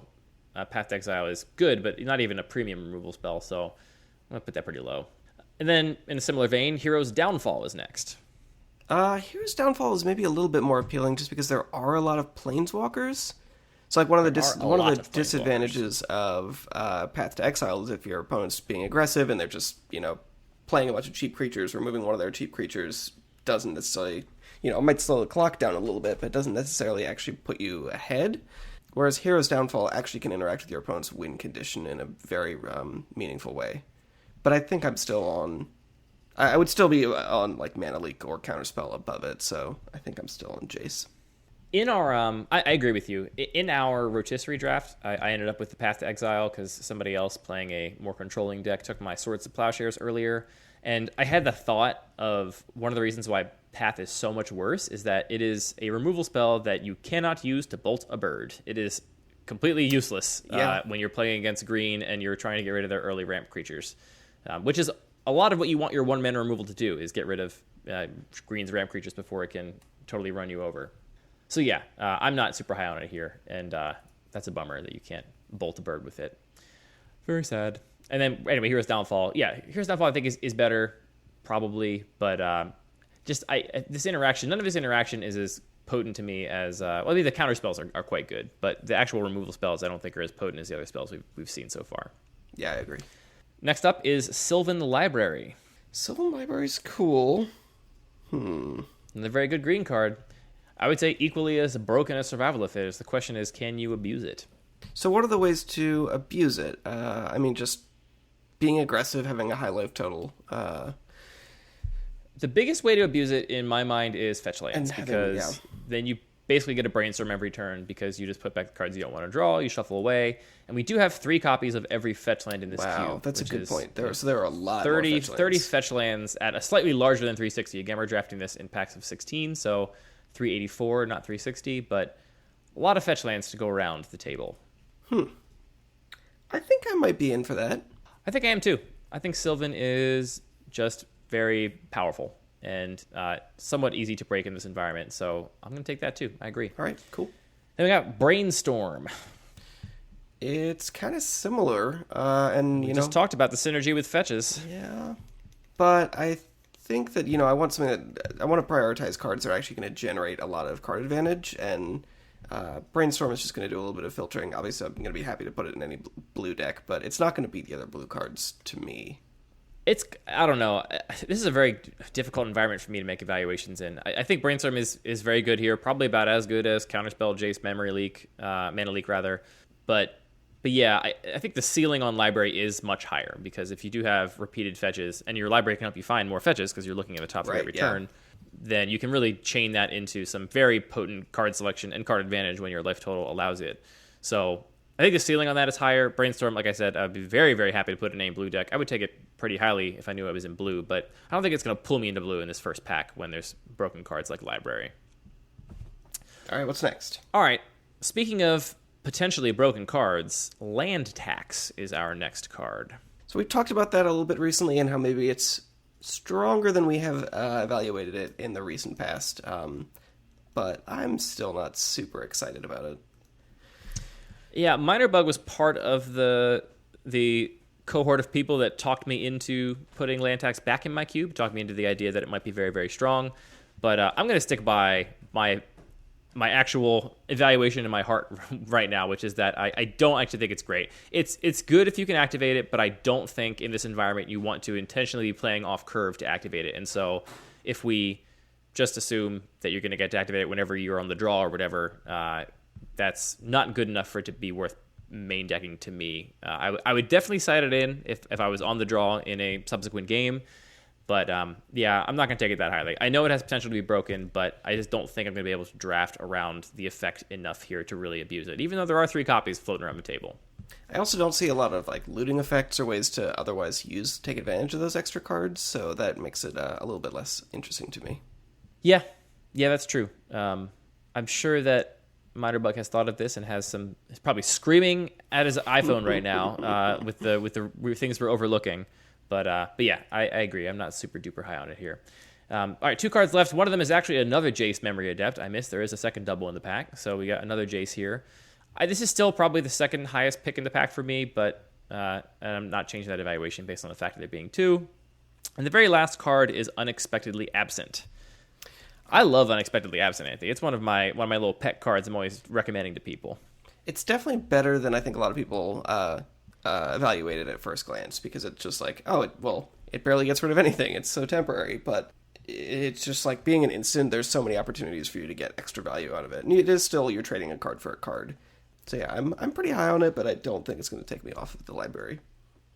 S1: Path to Exile is good, but not even a premium removal spell, so I'm going to put that pretty low. And then, in a similar vein, Hero's Downfall is next.
S2: Hero's Downfall is maybe a little bit more appealing just because there are a lot of Planeswalkers. So like one of the disadvantages of Path to Exile is if your opponent's being aggressive and they're just, playing a bunch of cheap creatures, removing one of their cheap creatures doesn't necessarily, it might slow the clock down a little bit, but it doesn't necessarily actually put you ahead. Whereas Hero's Downfall actually can interact with your opponent's win condition in a very meaningful way. But I think I'm still on... I would still be on like Mana Leak or Counterspell above it, so I think I'm still on Jace.
S1: In our, I agree with you. In our rotisserie draft, I ended up with the Path to Exile because somebody else playing a more controlling deck took my Swords to Plowshares earlier. And I had the thought of one of the reasons why Path is so much worse is that it is a removal spell that you cannot use to bolt a bird. It is completely useless when you're playing against green and you're trying to get rid of their early ramp creatures, which is a lot of what you want your 1-mana removal to do is get rid of green's ramp creatures before it can totally run you over. So I'm not super high on it here, and that's a bummer that you can't bolt a bird with it. Very sad. And then, anyway, Hero's Downfall. Yeah, Hero's Downfall I think is better. probably, but this interaction, none of his interaction is as potent to me as I mean, the counter spells are quite good, but the actual removal spells I don't think are as potent as the other spells we've seen so far.
S2: Yeah, I agree.
S1: Next up is Sylvan Library.
S2: Sylvan Library's cool.
S1: And a very good green card. I would say equally as broken as Survival of Fittest. The question is, can you abuse it?
S2: So what are the ways to abuse it? I mean, just being aggressive, having a high life total.
S1: The biggest way to abuse it, in my mind, is fetch lands, because then you basically get a brainstorm every turn because you just put back the cards you don't want to draw, you shuffle away, and we do have 3 copies of every fetch land in this cube.
S2: Wow, that's a good point. There are a lot
S1: 30 fetch lands at a slightly larger than 360. Again, we're drafting this in packs of 16, so 384, not 360, but a lot of fetch lands to go around the table.
S2: I think I might be in for that.
S1: I think I am too. I think Sylvan is just very powerful and somewhat easy to break in this environment, so I'm going to take that too. I agree.
S2: All right, cool.
S1: Then we got Brainstorm.
S2: It's kind of similar, and
S1: we just talked about the synergy with fetches.
S2: Yeah, but I think that I want something that I want to prioritize cards that are actually going to generate a lot of card advantage, and Brainstorm is just going to do a little bit of filtering. Obviously, I'm going to be happy to put it in any blue deck, but it's not going to beat the other blue cards to me.
S1: I don't know. This is a very difficult environment for me to make evaluations in. I think Brainstorm is very good here, probably about as good as Counterspell, Jace, Mana Leak rather. But yeah, I think the ceiling on Library is much higher, because if you do have repeated fetches, and your Library can help you find more fetches because you're looking at the top of every turn, then you can really chain that into some very potent card selection and card advantage when your life total allows it. So I think the ceiling on that is higher. Brainstorm, like I said, I'd be very, very happy to put it in a blue deck. I would take it pretty highly if I knew I was in blue, but I don't think it's going to pull me into blue in this first pack when there's broken cards like Library.
S2: All right, what's next?
S1: All right, speaking of potentially broken cards, Land Tax is our next card.
S2: So we talked about that a little bit recently, and how maybe it's stronger than we have evaluated it in the recent past, but I'm still not super excited about it.
S1: Yeah, Minor Bug was part of the cohort of people that talked me into putting Land Tax back in my cube, talked me into the idea that it might be very, very strong. But I'm going to stick by my actual evaluation in my heart right now, which is that I don't actually think it's great. It's good if you can activate it, but I don't think in this environment you want to intentionally be playing off curve to activate it. And so if we just assume that you're going to get to activate it whenever you're on the draw or whatever, that's not good enough for it to be worth main decking to me. I would definitely side it in if I was on the draw in a subsequent game. But yeah, I'm not going to take it that highly. I know it has potential to be broken, but I just don't think I'm going to be able to draft around the effect enough here to really abuse it, even though there are 3 copies floating around the table.
S2: I also don't see a lot of looting effects or ways to otherwise take advantage of those extra cards, so that makes it a little bit less interesting to me.
S1: Yeah, that's true. I'm sure that Minor Bug has thought of this and is probably screaming at his iPhone right now with the things we're overlooking. But yeah, I agree. I'm not super duper high on it here. All right, 2 cards left. One of them is actually another Jace Memory Adept. I missed. There is a second double in the pack, so we got another Jace here. This is still probably the second highest pick in the pack for me, but I'm not changing that evaluation based on the fact of there being 2. And the very last card is Unexpectedly Absent. I love Unexpectedly Absent, Anthony. It's one of my little pet cards I'm always recommending to people.
S2: It's definitely better than I think a lot of people evaluate it at first glance, because it's just it barely gets rid of anything. It's so temporary, but it's just like being an instant. There's so many opportunities for you to get extra value out of it, and it is still you're trading a card for a card. So yeah, I'm pretty high on it, but I don't think it's going to take me off of the library.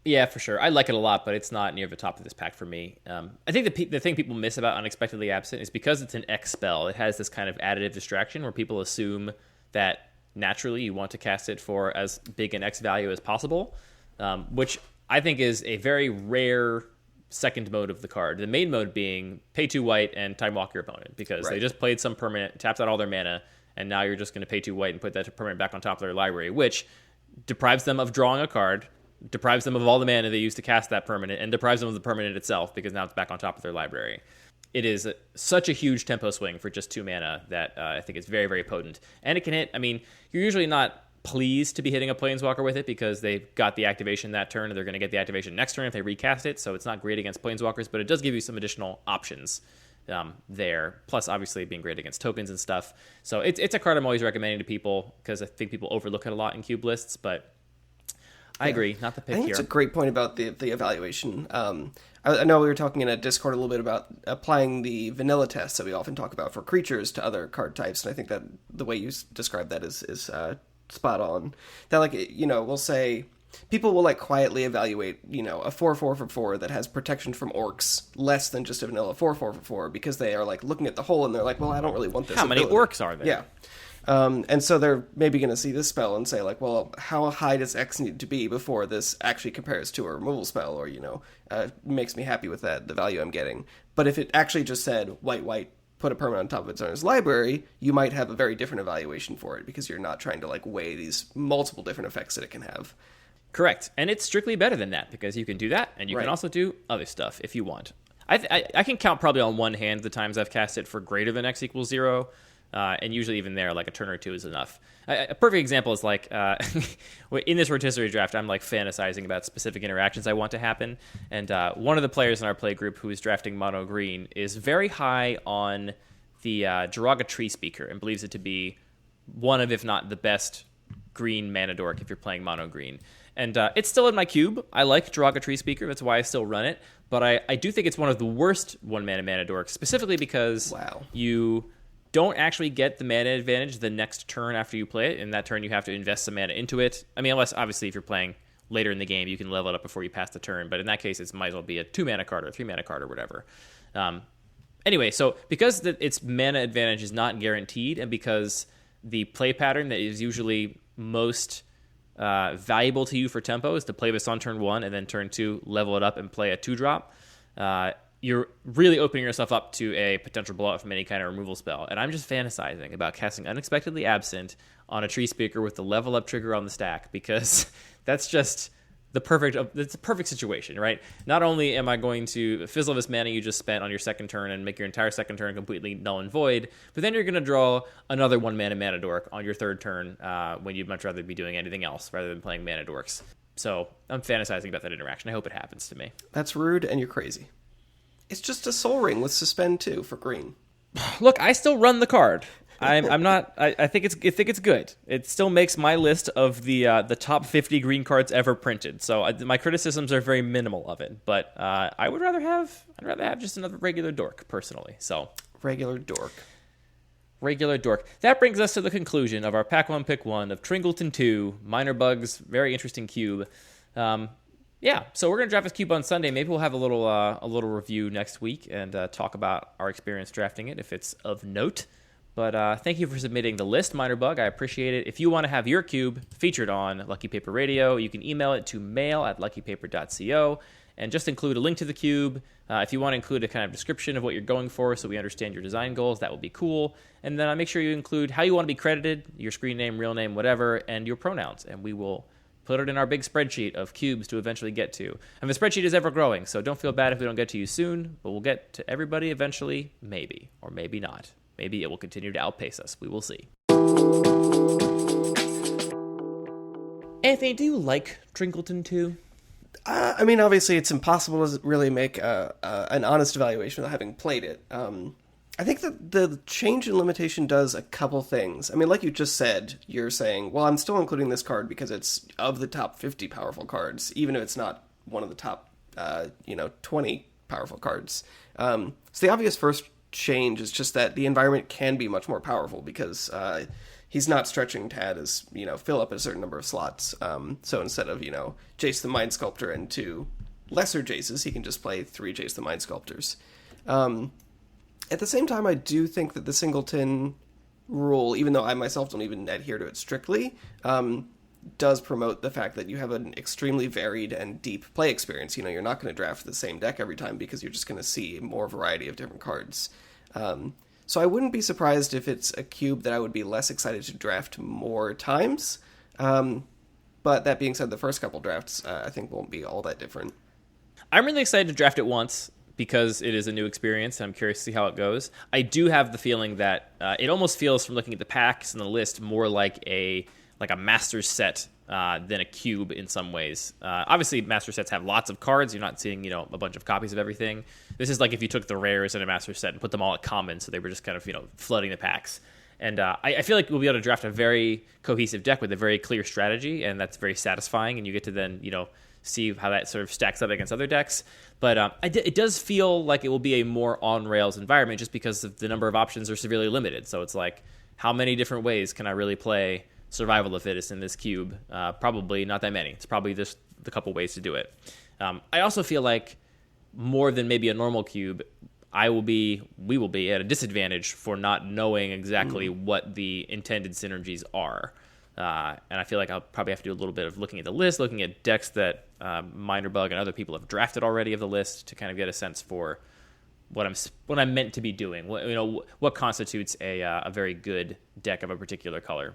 S1: Yeah, for sure. I like it a lot, but it's not near the top of this pack for me. I think the thing people miss about Unexpectedly Absent is because it's an X spell, it has this kind of additive distraction where people assume that naturally you want to cast it for as big an X value as possible, which I think is a very rare second mode of the card. The main mode being pay 2 white and time walk your opponent, because they just played some permanent, tapped out all their mana, and now you're just going to pay 2 white and put that permanent back on top of their library, which deprives them of drawing a card, deprives them of all the mana they used to cast that permanent, and deprives them of the permanent itself, because now it's back on top of their library. It is such a huge tempo swing for just 2 mana that I think is very, very potent. And it can hit, you're usually not pleased to be hitting a Planeswalker with it because they got the activation that turn, and they're going to get the activation next turn if they recast it. So it's not great against Planeswalkers, but it does give you some additional options there. Plus, obviously, being great against tokens and stuff. So it's a card I'm always recommending to people because I think people overlook it a lot in cube lists. But I agree, not the pick
S2: I think
S1: here.
S2: It's a great point about the evaluation. I know we were talking in a Discord a little bit about applying the vanilla tests that we often talk about for creatures to other card types, and I think that the way you describe that is spot on. That, like, you know, we'll say people will like quietly evaluate, you know, a 4/4 for 4 that has protection from orcs less than just a vanilla 4/4 for 4 because they are like looking at the whole and they're like, well, I don't really want this.
S1: How many orcs are there?
S2: Yeah. And so they're maybe going to see this spell and say, like, well, how high does X need to be before this actually compares to a removal spell or, you know, makes me happy with the value I'm getting. But if it actually just said white, put a permanent on top of its owner's library, you might have a very different evaluation for it because you're not trying to, like, weigh these multiple different effects that it can have.
S1: Correct. And it's strictly better than that because you can do that and you can also do other stuff if you want. I can count probably on one hand the times I've cast it for greater than X equals 0. And usually even there, like a turn or two is enough. A perfect example is like in this rotisserie draft, I'm like fantasizing about specific interactions I want to happen. And one of the players in our play group who is drafting mono green is very high on the Jiraga Tree Speaker and believes it to be one of, if not the best green mana dork if you're playing mono green. And it's still in my cube. I like Jiraga Tree Speaker. That's why I still run it. But I do think it's one of the worst one mana dorks, specifically because you don't actually get the mana advantage the next turn after you play it. In that turn, you have to invest some mana into it. I mean, unless, obviously, if you're playing later in the game, you can level it up before you pass the turn. But in that case, it might as well be a 2-mana card or a 3-mana card or whatever. Anyway, so because its mana advantage is not guaranteed, and because the play pattern that is usually most valuable to you for tempo is to play this on turn 1 and then turn 2, level it up and play a 2-drop, you're really opening yourself up to a potential blowout from any kind of removal spell. And I'm just fantasizing about casting Unexpectedly Absent on a Tree Speaker with the level up trigger on the stack, because that's just it's a perfect situation, right? Not only am I going to fizzle this mana you just spent on your second turn and make your entire second turn completely null and void, but then you're going to draw another 1-mana dork on your third turn when you'd much rather be doing anything else rather than playing mana dorks. So I'm fantasizing about that interaction. I hope it happens to me.
S2: That's rude and you're crazy. It's just a Soul Ring with Suspend 2 for green.
S1: Look, I still run the card. I'm not. I think it's good. It still makes my list of the top 50 green cards ever printed. So my criticisms are very minimal of it. But I'd rather have just another regular dork personally. So
S2: regular dork.
S1: That brings us to the conclusion of our Pack 1 Pick 1 of Tringleton 2 Minor Bugs. Very interesting cube. Yeah, so we're going to draft this cube on Sunday. Maybe we'll have a little review next week and talk about our experience drafting it if it's of note. But thank you for submitting the list, Minor Bug. I appreciate it. If you want to have your cube featured on Lucky Paper Radio, you can email it to mail@luckypaper.co and just include a link to the cube. If you want to include a kind of description of what you're going for so we understand your design goals, that would be cool. And then make sure you include how you want to be credited, your screen name, real name, whatever, and your pronouns. And we will put it in our big spreadsheet of cubes to eventually get to. And the spreadsheet is ever growing, so don't feel bad if we don't get to you soon, but we'll get to everybody eventually, maybe, or maybe not. Maybe it will continue to outpace us. We will see. Anthony, do you like Tringleton 2?
S2: I mean, obviously, it's impossible to really make an honest evaluation without having played it. I think that the change in limitation does a couple things. I mean, like you just said, you're saying, well, I'm still including this card because it's of the top 50 powerful cards, even if it's not one of the top, 20 powerful cards. So the obvious first change is just that the environment can be much more powerful because he's not stretching to add his, fill up a certain number of slots. So instead of, Jace the Mind Sculptor and 2 lesser Jaces, he can just play 3 Jace the Mind Sculptors. At the same time, I do think that the Singleton rule, even though I myself don't even adhere to it strictly, does promote the fact that you have an extremely varied and deep play experience. You're not going to draft the same deck every time because you're just going to see more variety of different cards. So I wouldn't be surprised if it's a cube that I would be less excited to draft more times. But that being said, the first couple drafts I think won't be all that different.
S1: I'm really excited to draft it once because it is a new experience, and I'm curious to see how it goes. I do have the feeling that it almost feels, from looking at the packs and the list, more like a like a master set than a cube in some ways. Obviously, master sets have lots of cards. You're not seeing, a bunch of copies of everything. This is like if you took the rares in a master set and put them all at common, so they were just kind of, flooding the packs. And I feel like we'll be able to draft a very cohesive deck with a very clear strategy, and that's very satisfying, and you get to then, see how that sort of stacks up against other decks. But it does feel like it will be a more on-rails environment just because of the number of options are severely limited. So it's like, how many different ways can I really play Survival of the Fittest in this cube? Probably not that many. It's probably just the couple ways to do it. I also feel like more than maybe a normal cube, we will be at a disadvantage for not knowing exactly what the intended synergies are. And I feel like I'll probably have to do a little bit of looking at the list, looking at decks that Minerbug and other people have drafted already of the list to kind of get a sense for what I'm meant to be doing. What constitutes a very good deck of a particular color.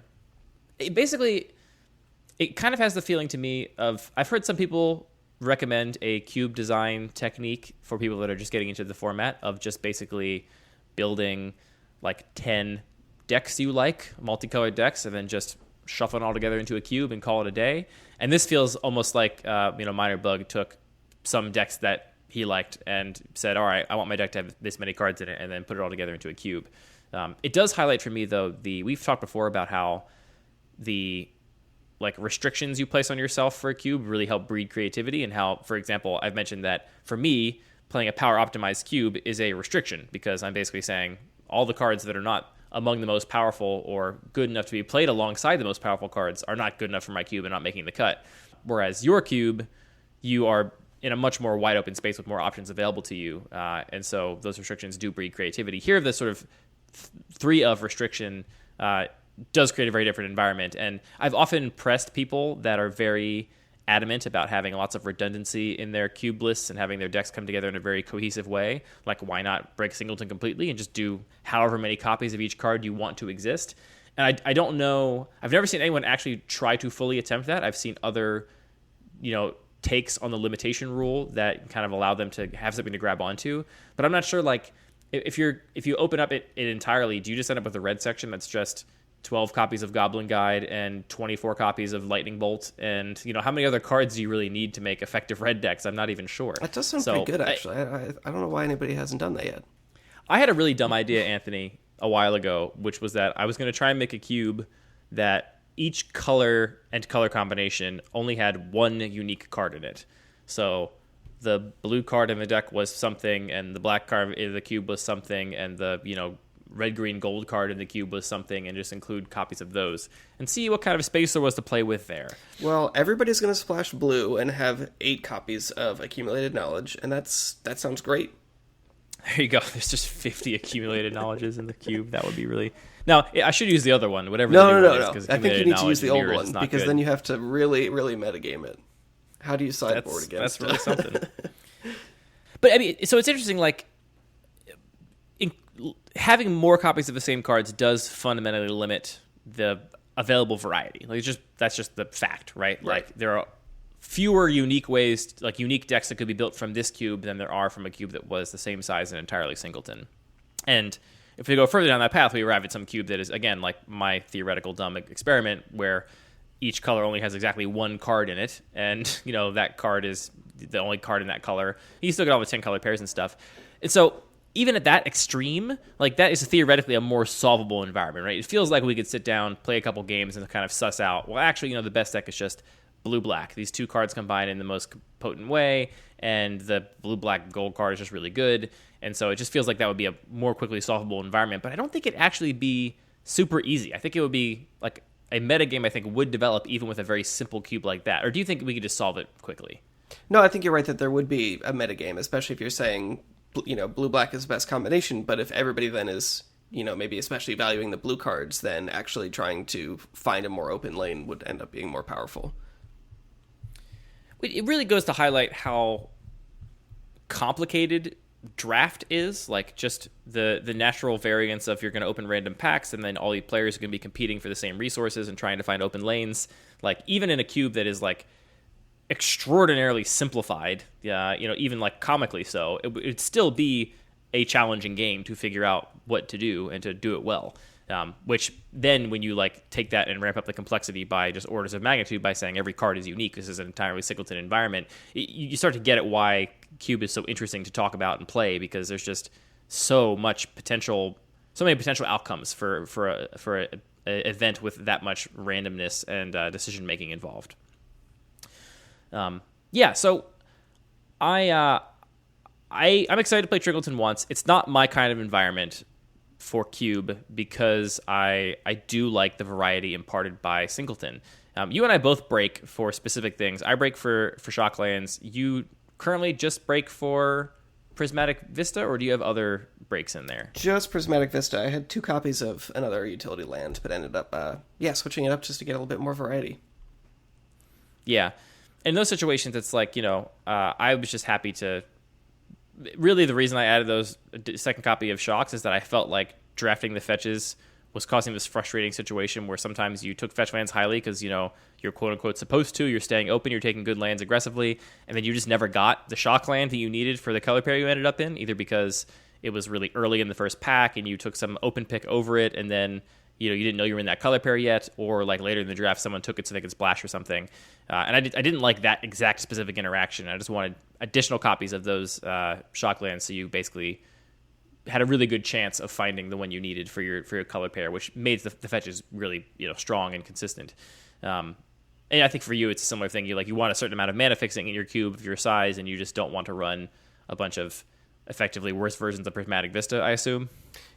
S1: It kind of has the feeling to me of, I've heard some people recommend a cube design technique for people that are just getting into the format of just basically building like 10 decks you like, multicolored decks, and then just shuffle it all together into a cube and call it a day. And this feels almost like, Minerbug took some decks that he liked and said, all right, I want my deck to have this many cards in it, and then put it all together into a cube. It does highlight for me, though, we've talked before about how the restrictions you place on yourself for a cube really help breed creativity, and how, for example, I've mentioned that for me, playing a power optimized cube is a restriction because I'm basically saying all the cards that are not among the most powerful or good enough to be played alongside the most powerful cards are not good enough for my cube and not making the cut. Whereas your cube, you are in a much more wide open space with more options available to you. And so those restrictions do breed creativity. Here, the sort of 3 of restriction does create a very different environment. And I've often pressed people that are very adamant about having lots of redundancy in their cube lists and having their decks come together in a very cohesive way. Like, why not break Singleton completely and just do however many copies of each card you want to exist? And I don't know. I've never seen anyone actually try to fully attempt that. I've seen other, takes on the limitation rule that kind of allow them to have something to grab onto. But I'm not sure, if you open up it entirely, do you just end up with a red section that's just 12 copies of Goblin Guide and 24 copies of Lightning Bolt? And, how many other cards do you really need to make effective red decks? I'm not even sure.
S2: That does sound pretty good, actually. I don't know why anybody hasn't done that yet.
S1: I had a really dumb idea, Anthony, a while ago, which was that I was going to try and make a cube that each color and color combination only had one unique card in it. So the blue card in the deck was something, and the black card in the cube was something, and the, red, green, gold card in the cube was something, and just include copies of those and see what kind of space there was to play with there.
S2: Well, everybody's going to splash blue and have 8 copies of accumulated knowledge, and that sounds great.
S1: There you go. There's just 50 accumulated knowledges in the cube. That would be really... Now, I should use the other one, whatever the new one is.
S2: I think you need to use the old one, because then you have to really, really metagame it. How do you sideboard against
S1: it? That's really something. But, so it's interesting, having more copies of the same cards does fundamentally limit the available variety. That's just the fact, right? There are fewer unique ways, unique decks that could be built from this cube than there are from a cube that was the same size and entirely Singleton. And if we go further down that path, we arrive at some cube that is, again, like my theoretical dumb experiment, where each color only has exactly one card in it, and that card is the only card in that color. You still get all the 10 color pairs and stuff. And so even at that extreme, that is theoretically a more solvable environment, right? It feels like we could sit down, play a couple games, and kind of suss out, well, actually, the best deck is just blue-black. These two cards combine in the most potent way, and the blue-black-gold card is just really good. And so it just feels like that would be a more quickly solvable environment. But I don't think it'd actually be super easy. I think it would be a metagame, I think, would develop even with a very simple cube like that. Or do you think we could just solve it quickly?
S2: No, I think you're right that there would be a metagame, especially if you're saying, blue-black is the best combination. But if everybody then is, maybe especially valuing the blue cards, then actually trying to find a more open lane would end up being more powerful.
S1: It really goes to highlight how complicated draft is, just the natural variance of you're going to open random packs, and then all the players are going to be competing for the same resources and trying to find open lanes. Even in a cube that is extraordinarily simplified, even comically so, it'd still be a challenging game to figure out what to do and to do it well. Which then when you like take that and ramp up the complexity by just orders of magnitude by saying every card is unique, this is an entirely Singleton environment, you start to get at why Cube is so interesting to talk about and play, because there's just so many potential outcomes for an event with that much randomness and decision making involved. So I'm excited to play Singleton once. It's not my kind of environment for Cube because I do like the variety imparted by Singleton. You and I both break for specific things. I break for Shocklands. You currently just break for Prismatic Vista, or do you have other breaks in there?
S2: Just Prismatic Vista. I had 2 copies of another utility land, but ended up switching it up just to get a little bit more variety.
S1: Yeah. In those situations, it's like, I was just happy to... Really, the reason I added those second copy of Shocks is that I felt like drafting the fetches was causing this frustrating situation where sometimes you took fetch lands highly because, you're quote-unquote supposed to, you're staying open, you're taking good lands aggressively, and then you just never got the shock land that you needed for the color pair you ended up in, either because it was really early in the first pack and you took some open pick over it, and then you didn't know you were in that color pair yet, or like later in the draft someone took it so they could splash or something. And I didn't like that exact specific interaction. I just wanted additional copies of those shock lands, so you basically had a really good chance of finding the one you needed for your color pair, which made the fetches really strong and consistent. And I think for you it's a similar thing. You want a certain amount of mana fixing in your cube of your size, and you just don't want to run a bunch of effectively worse versions of Prismatic Vista, I assume.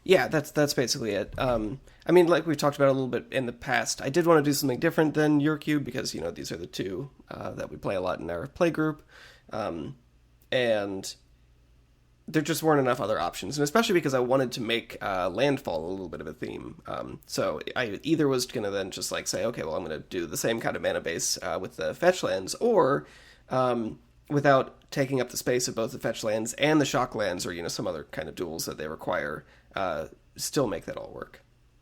S2: Yeah, that's basically it. Like we've talked about a little bit in the past, I did want to do something different than your cube because, these are the 2 that we play a lot in our play group. And there just weren't enough other options, and especially because I wanted to make landfall a little bit of a theme. So I either was going to then just say, okay, well, I'm going to do the same kind of mana base with the fetch lands, or without taking up the space of both the fetch lands and the shock lands, or some other kind of duels that they require, still make that all work.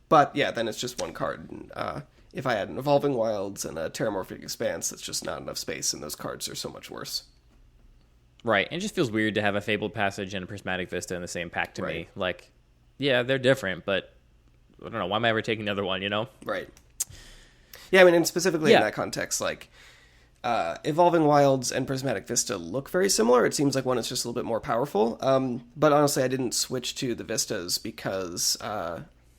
S2: But yeah, then it's just one card. And, if I had an Evolving Wilds and a Terramorphic Expanse, that's just not enough space, and those cards are so much worse.
S1: Right, and it just feels weird to have a Fabled Passage and a Prismatic Vista in the same pack to me. Yeah, they're different, but I don't know, why am I ever taking the other one,
S2: Right. Yeah, and specifically in that context, Evolving Wilds and Prismatic Vista look very similar. It seems like one is just a little bit more powerful. But honestly, I didn't switch to the Vistas because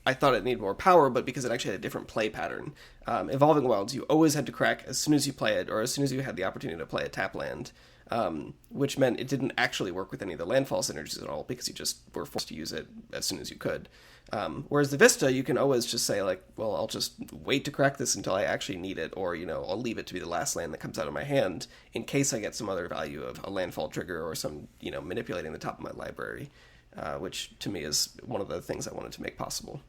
S2: I thought it needed more power, but because it actually had a different play pattern. Evolving Wilds, you always had to crack as soon as you play it, or as soon as you had the opportunity to play a tap land. Which meant it didn't actually work with any of the landfall synergies at all, because you just were forced to use it as soon as you could. Whereas the Vista, you can always just say, well, I'll just wait to crack this until I actually need it, or, I'll leave it to be the last land that comes out of my hand, in case I get some other value of a landfall trigger, or some, manipulating the top of my library, which, to me, is one of the things I wanted to make possible.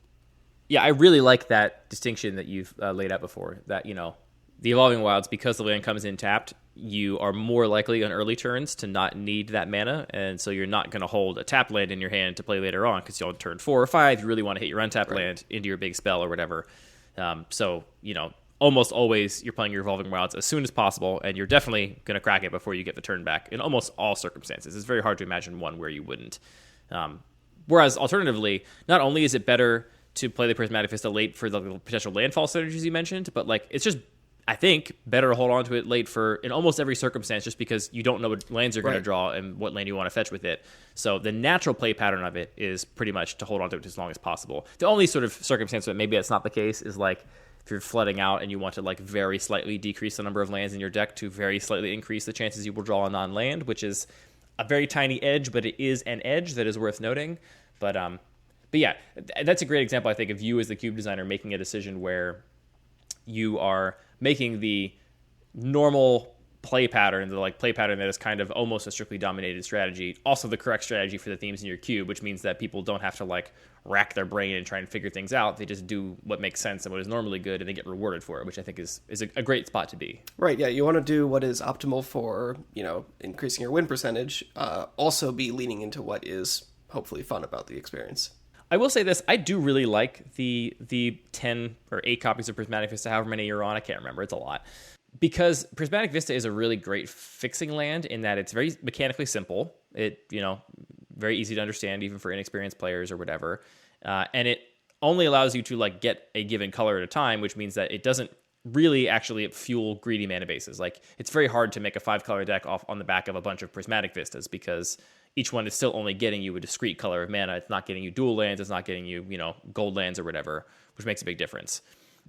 S1: Yeah, I really like that distinction that you've laid out before, that, the Evolving Wilds, because the land comes in tapped, you are more likely on early turns to not need that mana, and so you're not going to hold a tap land in your hand to play later on, because on turn 4 or 5, you really want to hit your untap land into your big spell or whatever. So, almost always you're playing your Evolving Wilds as soon as possible, and you're definitely going to crack it before you get the turn back in almost all circumstances. It's very hard to imagine one where you wouldn't. Whereas, alternatively, not only is it better to play the Prismatic Vista late for the potential landfall synergies you mentioned, but it's just, I think, better to hold on to it late for in almost every circumstance, just because you don't know what lands you're going to draw and what land you want to fetch with it. So the natural play pattern of it is pretty much to hold on to it as long as possible. The only sort of circumstance that maybe that's not the case is if you're flooding out and you want to very slightly decrease the number of lands in your deck to very slightly increase the chances you will draw a non-land, which is a very tiny edge, but it is an edge that is worth noting. But yeah, that's a great example, I think, of you as the cube designer making a decision where you are making the normal play pattern, the play pattern that is kind of almost a strictly dominated strategy, also the correct strategy for the themes in your cube, which means that people don't have to rack their brain and try and figure things out. They just do what makes sense and what is normally good, and they get rewarded for it, which I think is a great spot to be.
S2: Right, yeah, you want to do what is optimal for, increasing your win percentage, also be leaning into what is hopefully fun about the experience.
S1: I will say this, I do really like the 10 or 8 copies of Prismatic Vista, however many you're on, I can't remember, it's a lot. Because Prismatic Vista is a really great fixing land in that it's very mechanically simple. It, very easy to understand even for inexperienced players or whatever. And it only allows you to like get a given color at a time, which means that it doesn't really actually fuel greedy mana bases. Like it's very hard to make a 5-color deck off on the back of a bunch of prismatic vistas because each one is still only getting you a discrete color of mana. It's not getting you dual lands. It's not getting you, gold lands or whatever, which makes a big difference.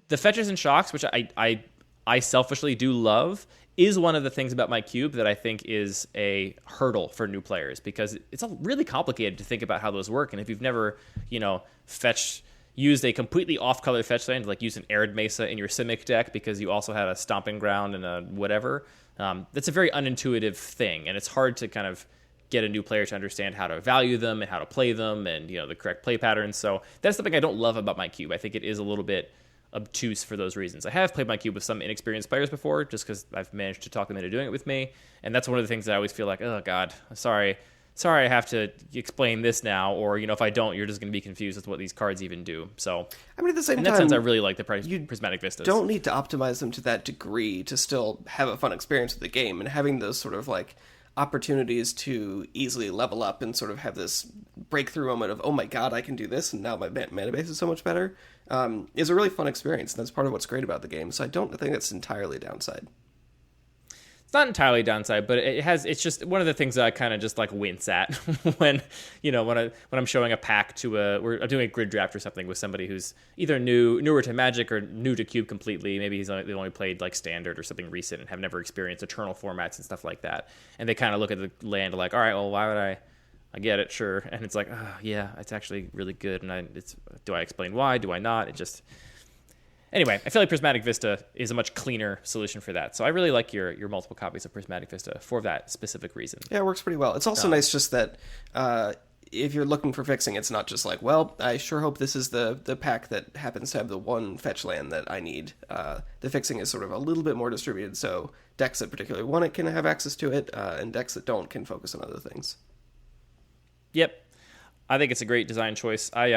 S1: The fetches and shocks, which I selfishly do love, is one of the things about my cube that I think is a hurdle for new players because it's really complicated to think about how those work. And if you've never, used a completely off-color fetch land, like use an Arid Mesa in your Simic deck because you also had a Stomping Ground and a whatever, that's a very unintuitive thing. And it's hard to kind of get a new player to understand how to value them and how to play them and, the correct play patterns. So that's something I don't love about my cube. I think it is a little bit obtuse for those reasons. I have played my cube with some inexperienced players before just because I've managed to talk them into doing it with me. And that's one of the things that I always feel like, oh, God, sorry, I have to explain this now, or, if I don't, you're just going to be confused with what these cards even do. So,
S2: at the same time,
S1: in that sense, I really like the Prismatic Vistas.
S2: Don't need to optimize them to that degree to still have a fun experience with the game, and having those sort of, like, opportunities to easily level up and sort of have this breakthrough moment of, oh my God, I can do this, and now my mana base is so much better, is a really fun experience, and that's part of what's great about the game. So I don't think that's entirely a downside.
S1: Not entirely downside, but it's just one of the things that I kind of just like wince at when I'm showing a pack to I'm doing a grid draft or something with somebody who's either newer to Magic or new to Cube completely. Maybe they only played like Standard or something recent and have never experienced Eternal formats and stuff like that. And they kind of look at the land like, all right, well, why would I get it? Sure. And it's like, oh, yeah, it's actually really good. And do I explain why? Do I not? Anyway, I feel like Prismatic Vista is a much cleaner solution for that. So I really like your multiple copies of Prismatic Vista for that specific reason.
S2: Yeah, it works pretty well. It's also nice just that if you're looking for fixing, it's not just like, well, I sure hope this is the pack that happens to have the one fetch land that I need. The fixing is sort of a little bit more distributed, so decks that particularly want it can have access to it, and decks that don't can focus on other things.
S1: Yep. I think it's a great design choice. I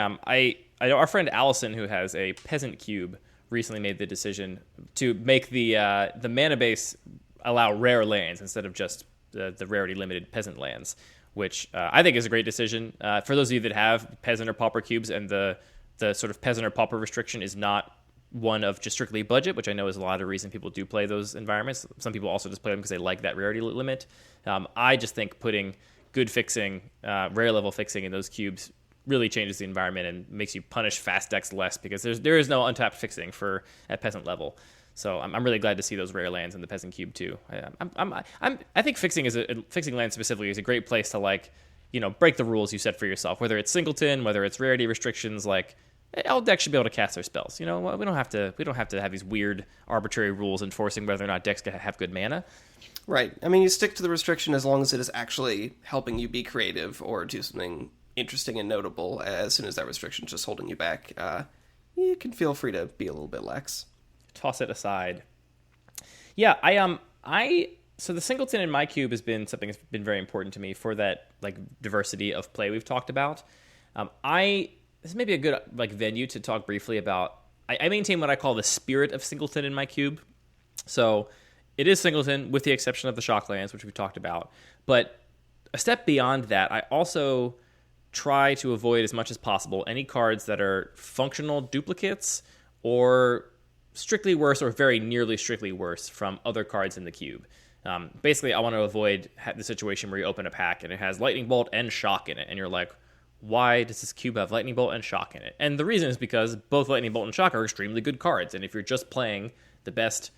S1: know our friend Allison, who has a Peasant Cube, recently made the decision to make the mana base allow rare lands instead of just the rarity limited peasant lands, which I think is a great decision. For those of you that have peasant or pauper cubes and the sort of peasant or pauper restriction is not one of just strictly budget, which I know is a lot of the reason people do play those environments. Some people also just play them because they like that rarity limit. I just think putting good fixing, rare level fixing in those cubes really changes the environment and makes you punish fast decks less because there is no untapped fixing at peasant level. So I'm really glad to see those rare lands in the peasant cube too. I think fixing lands specifically is a great place to break the rules you set for yourself. Whether it's Singleton, whether it's rarity restrictions, like all decks should be able to cast their spells. We don't have to have these weird arbitrary rules enforcing whether or not decks can have good mana.
S2: Right. I mean, you stick to the restriction as long as it is actually helping you be creative or do something interesting and notable. As soon as that restriction is just holding you back, you can feel free to be a little bit lax.
S1: Toss it aside. Yeah, so the Singleton in my cube has been something that's been very important to me for that diversity of play we've talked about. This may be a good venue to talk briefly about. I maintain what I call the Spirit of Singleton in my cube. So it is Singleton with the exception of the Shocklands, which we've talked about. But a step beyond that, I also try to avoid as much as possible any cards that are functional duplicates or strictly worse or very nearly strictly worse from other cards in the cube. Basically, I want to avoid the situation where you open a pack and it has Lightning Bolt and Shock in it, and you're like, why does this cube have Lightning Bolt and Shock in it? And the reason is because both Lightning Bolt and Shock are extremely good cards, and if you're just playing the best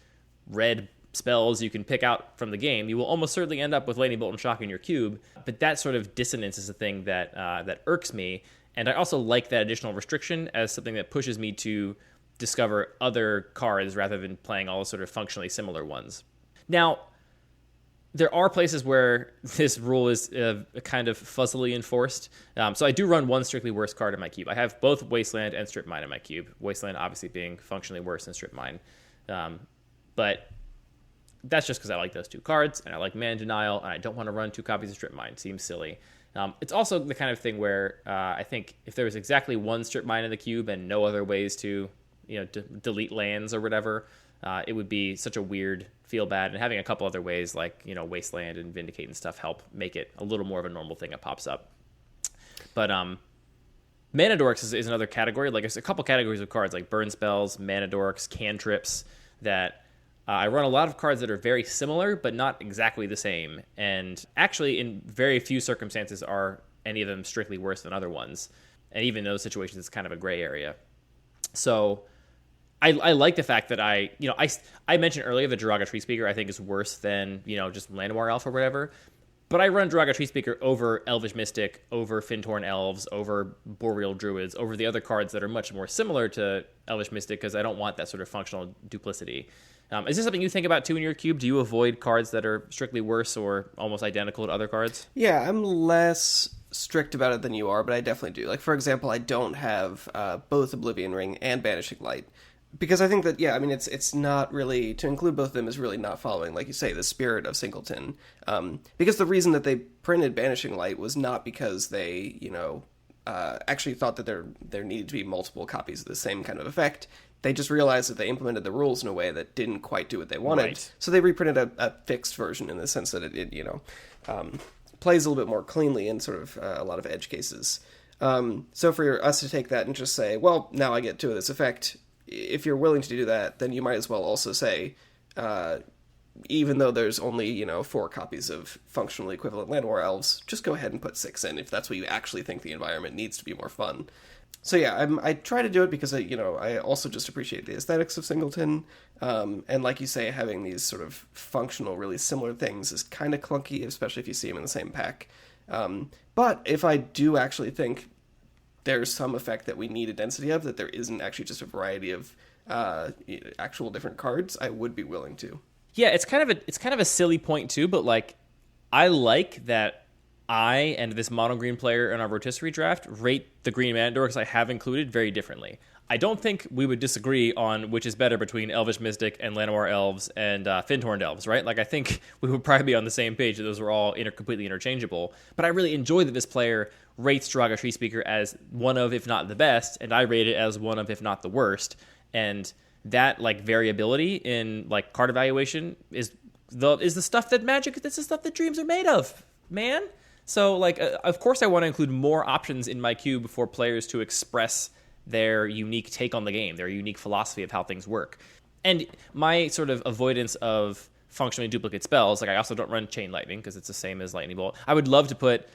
S1: red spells you can pick out from the game, you will almost certainly end up with Lightning Bolt and Shock in your cube. But that sort of dissonance is the thing that irks me, and I also like that additional restriction as something that pushes me to discover other cards rather than playing all sort of functionally similar ones. Now, there are places where this rule is kind of fuzzily enforced. So I do run one strictly worse card in my cube. I have both Wasteland and Strip Mine in my cube. Wasteland obviously being functionally worse than Strip Mine. But that's just because I like those two cards, and I like Mana Denial, and I don't want to run 2 copies of Strip Mine. Seems silly. It's also the kind of thing where I think if there was exactly one Strip Mine in the cube and no other ways to delete lands or whatever, it would be such a weird feel bad, and having a couple other ways like Wasteland and Vindicate and stuff help make it a little more of a normal thing that pops up. But Mana dorks is another category. Like, there's a couple categories of cards, like burn spells, mana dorks, cantrips, that I run a lot of cards that are very similar, but not exactly the same. And actually, in very few circumstances are any of them strictly worse than other ones. And even in those situations, it's kind of a gray area. So I like the fact that I mentioned earlier that Jiraga Tree Speaker I think is worse than, just Llanowar Elf or whatever. But I run Jiraga Tree Speaker over Elvish Mystic, over Fintorn Elves, over Boreal Druids, over the other cards that are much more similar to Elvish Mystic, because I don't want that sort of functional duplicity. Is this something you think about too in your cube? Do you avoid cards that are strictly worse or almost identical to other cards?
S2: Yeah, I'm less strict about it than you are, but I definitely do. Like, for example, I don't have both Oblivion Ring and Banishing Light. Because I think that, it's not really, to include both of them is really not following, like you say, the spirit of Singleton. Because the reason that they printed Banishing Light was not because they, actually thought that there needed to be multiple copies of the same kind of effect. They just realized that they implemented the rules in a way that didn't quite do what they wanted. Right. So they reprinted a fixed version in the sense that it plays a little bit more cleanly in sort of a lot of edge cases. So for us to take that and just say, well, now I get to this effect, if you're willing to do that, then you might as well also say, even though there's only, 4 copies of functionally equivalent Llanowar Elves, just go ahead and put 6 in if that's what you actually think the environment needs to be more fun. So yeah, I try to do it because I also just appreciate the aesthetics of Singleton, and like you say, having these sort of functional, really similar things is kind of clunky, especially if you see them in the same pack. But if I do actually think there's some effect that we need a density of, that there isn't actually just a variety of actual different cards, I would be willing to.
S1: Yeah, it's kind of a silly point too, but like, I like that I and this mono green player in our rotisserie draft rate the green mana dorks I have included very differently. I don't think we would disagree on which is better between Elvish Mystic and Llanowar Elves and Fintorn Elves, right? Like, I think we would probably be on the same page that those were all completely interchangeable. But I really enjoy that this player rates Jiraga Tree Speaker as one of, if not the best, and I rate it as one of, if not the worst. And that, like, variability in, like, card evaluation is the stuff that Magic, that's the stuff that dreams are made of, man. So, like, of course I want to include more options in my cube for players to express their unique take on the game, their unique philosophy of how things work. And my sort of avoidance of functionally duplicate spells, like, I also don't run Chain Lightning because it's the same as Lightning Bolt. I would love to put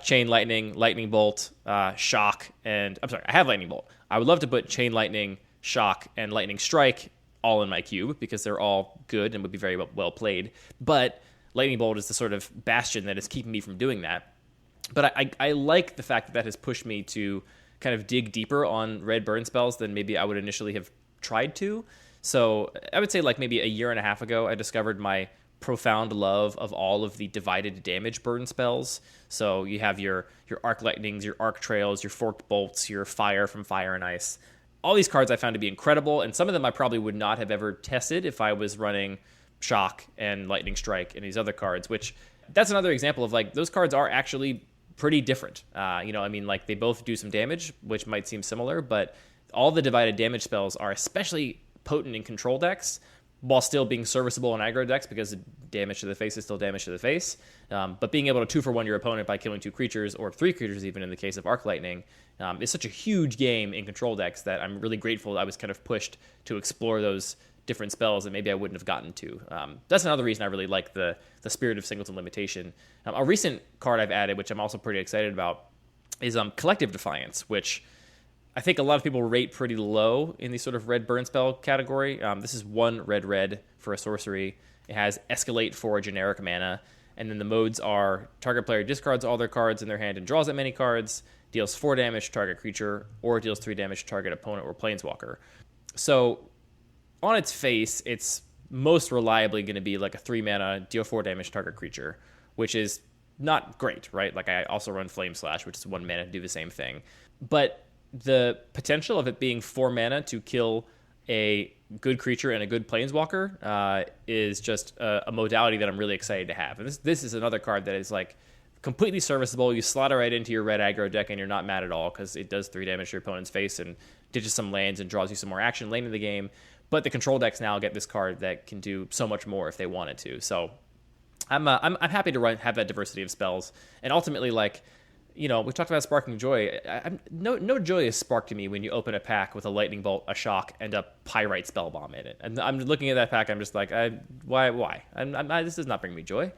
S1: Chain Lightning, Lightning Bolt, Shock, and... I'm sorry, I have Lightning Bolt. I would love to put Chain Lightning, Shock, and Lightning Strike all in my cube because they're all good and would be very well played. But Lightning Bolt is the sort of bastion that is keeping me from doing that. But I like the fact that has pushed me to kind of dig deeper on red burn spells than maybe I would initially have tried to. So I would say, like, maybe a year and a half ago, I discovered my profound love of all of the divided damage burn spells. So you have your Arc Lightnings, your Arc Trails, your Forked Bolts, your Fire from Fire and Ice. All these cards I found to be incredible, and some of them I probably would not have ever tested if I was running Shock and Lightning Strike and these other cards, which that's another example of, like, those cards are actually pretty different. Like, they both do some damage, which might seem similar, but all the divided damage spells are especially potent in control decks while still being serviceable in aggro decks because damage to the face is still damage to the face. But being able to 2-for-1 your opponent by killing 2 creatures, or 3 creatures even in the case of Arc Lightning, is such a huge game in control decks that I'm really grateful that I was kind of pushed to explore those different spells that maybe I wouldn't have gotten to. That's another reason I really like the Spirit of Singleton limitation. A recent card I've added, which I'm also pretty excited about, is Collective Defiance, which I think a lot of people rate pretty low in the sort of red burn spell category. This is 1 red for a sorcery. It has Escalate for a generic mana, and then the modes are target player discards all their cards in their hand and draws that many cards, deals 4 damage to target creature, or deals 3 damage to target opponent or planeswalker. So on its face, it's most reliably going to be like a 3 mana, deal 4 damage to target creature, which is not great, right? Like, I also run Flame Slash, which is 1 mana to do the same thing. But the potential of it being 4 mana to kill a good creature and a good planeswalker is just a modality that I'm really excited to have. And this is another card that is, like, completely serviceable. You slot it right into your red aggro deck and you're not mad at all because it does 3 damage to your opponent's face and ditches some lands and draws you some more action late in the game. But the control decks now get this card that can do so much more if they wanted to. So I'm happy to have that diversity of spells. And ultimately, like, we talked about sparking joy. No joy is sparked to me when you open a pack with a lightning bolt, a shock, and a pyrite spell bomb in it. And I'm looking at that pack. I'm just like, why? This does not bring me joy.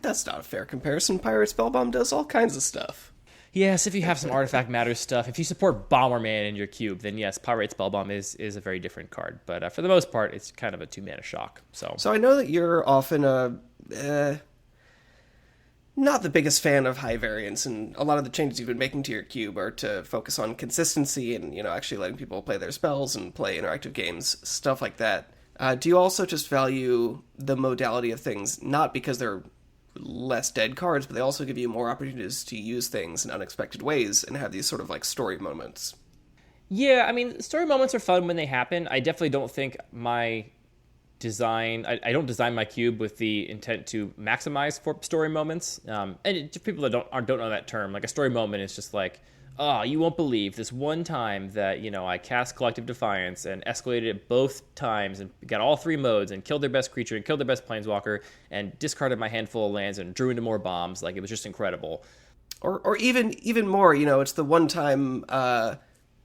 S2: That's not a fair comparison. Pyrite spell bomb does all kinds of stuff.
S1: Yes, if you have some Artifact Matters stuff, if you support Bomberman in your cube, then yes, Pyrite Spellbomb is a very different card. But for the most part, it's kind of a 2-mana shock. So
S2: I know that you're often not the biggest fan of high variance, and a lot of the changes you've been making to your cube are to focus on consistency and, actually letting people play their spells and play interactive games, stuff like that. Do you also just value the modality of things, not because they're less dead cards, but they also give you more opportunities to use things in unexpected ways and have these sort of like story moments?
S1: Yeah, I mean, story moments are fun when they happen. I definitely don't think my design, I don't design my cube with the intent to maximize for story moments. To people that don't know that term, like a story moment is just like, oh, you won't believe this one time that, I cast Collective Defiance and escalated it both times and got all 3 modes and killed their best creature and killed their best planeswalker and discarded my handful of lands and drew into more bombs. Like, it was just incredible.
S2: Or even more, it's the one time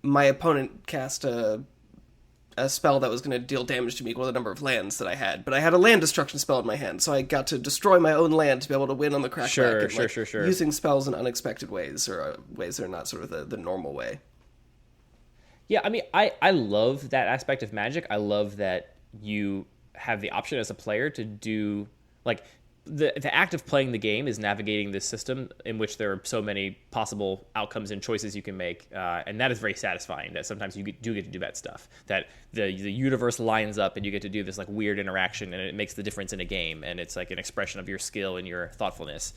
S2: my opponent cast a spell that was going to deal damage to me equal to the number of lands that I had, but I had a land destruction spell in my hand, so I got to destroy my own land to be able to win on the crackback.
S1: Sure.
S2: Using spells in unexpected ways, or ways that are not sort of the normal way.
S1: Yeah, I mean, I love that aspect of Magic. I love that you have the option as a player to do, like, the act of playing the game is navigating this system in which there are so many possible outcomes and choices you can make, and that is very satisfying. That sometimes you do get to do that stuff. That the universe lines up and you get to do this like weird interaction, and it makes the difference in a game, and it's like an expression of your skill and your thoughtfulness.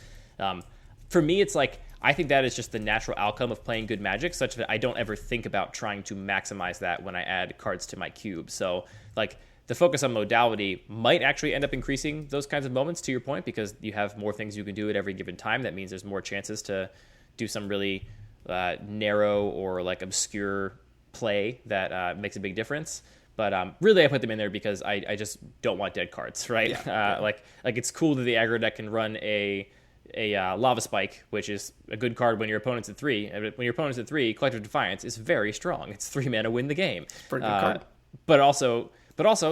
S1: For me, it's like I think that is just the natural outcome of playing good Magic, such that I don't ever think about trying to maximize that when I add cards to my cube. So like, the focus on modality might actually end up increasing those kinds of moments, to your point, because you have more things you can do at every given time. That means there's more chances to do some really narrow or like obscure play that makes a big difference. But really, I put them in there because I just don't want dead cards, right? Yeah. Like it's cool that the aggro deck can run a Lava Spike, which is a good card when your opponent's at 3. And when your opponent's at 3, Collective Defiance is very strong. It's 3 mana, win the game.
S2: Pretty good card.
S1: But also,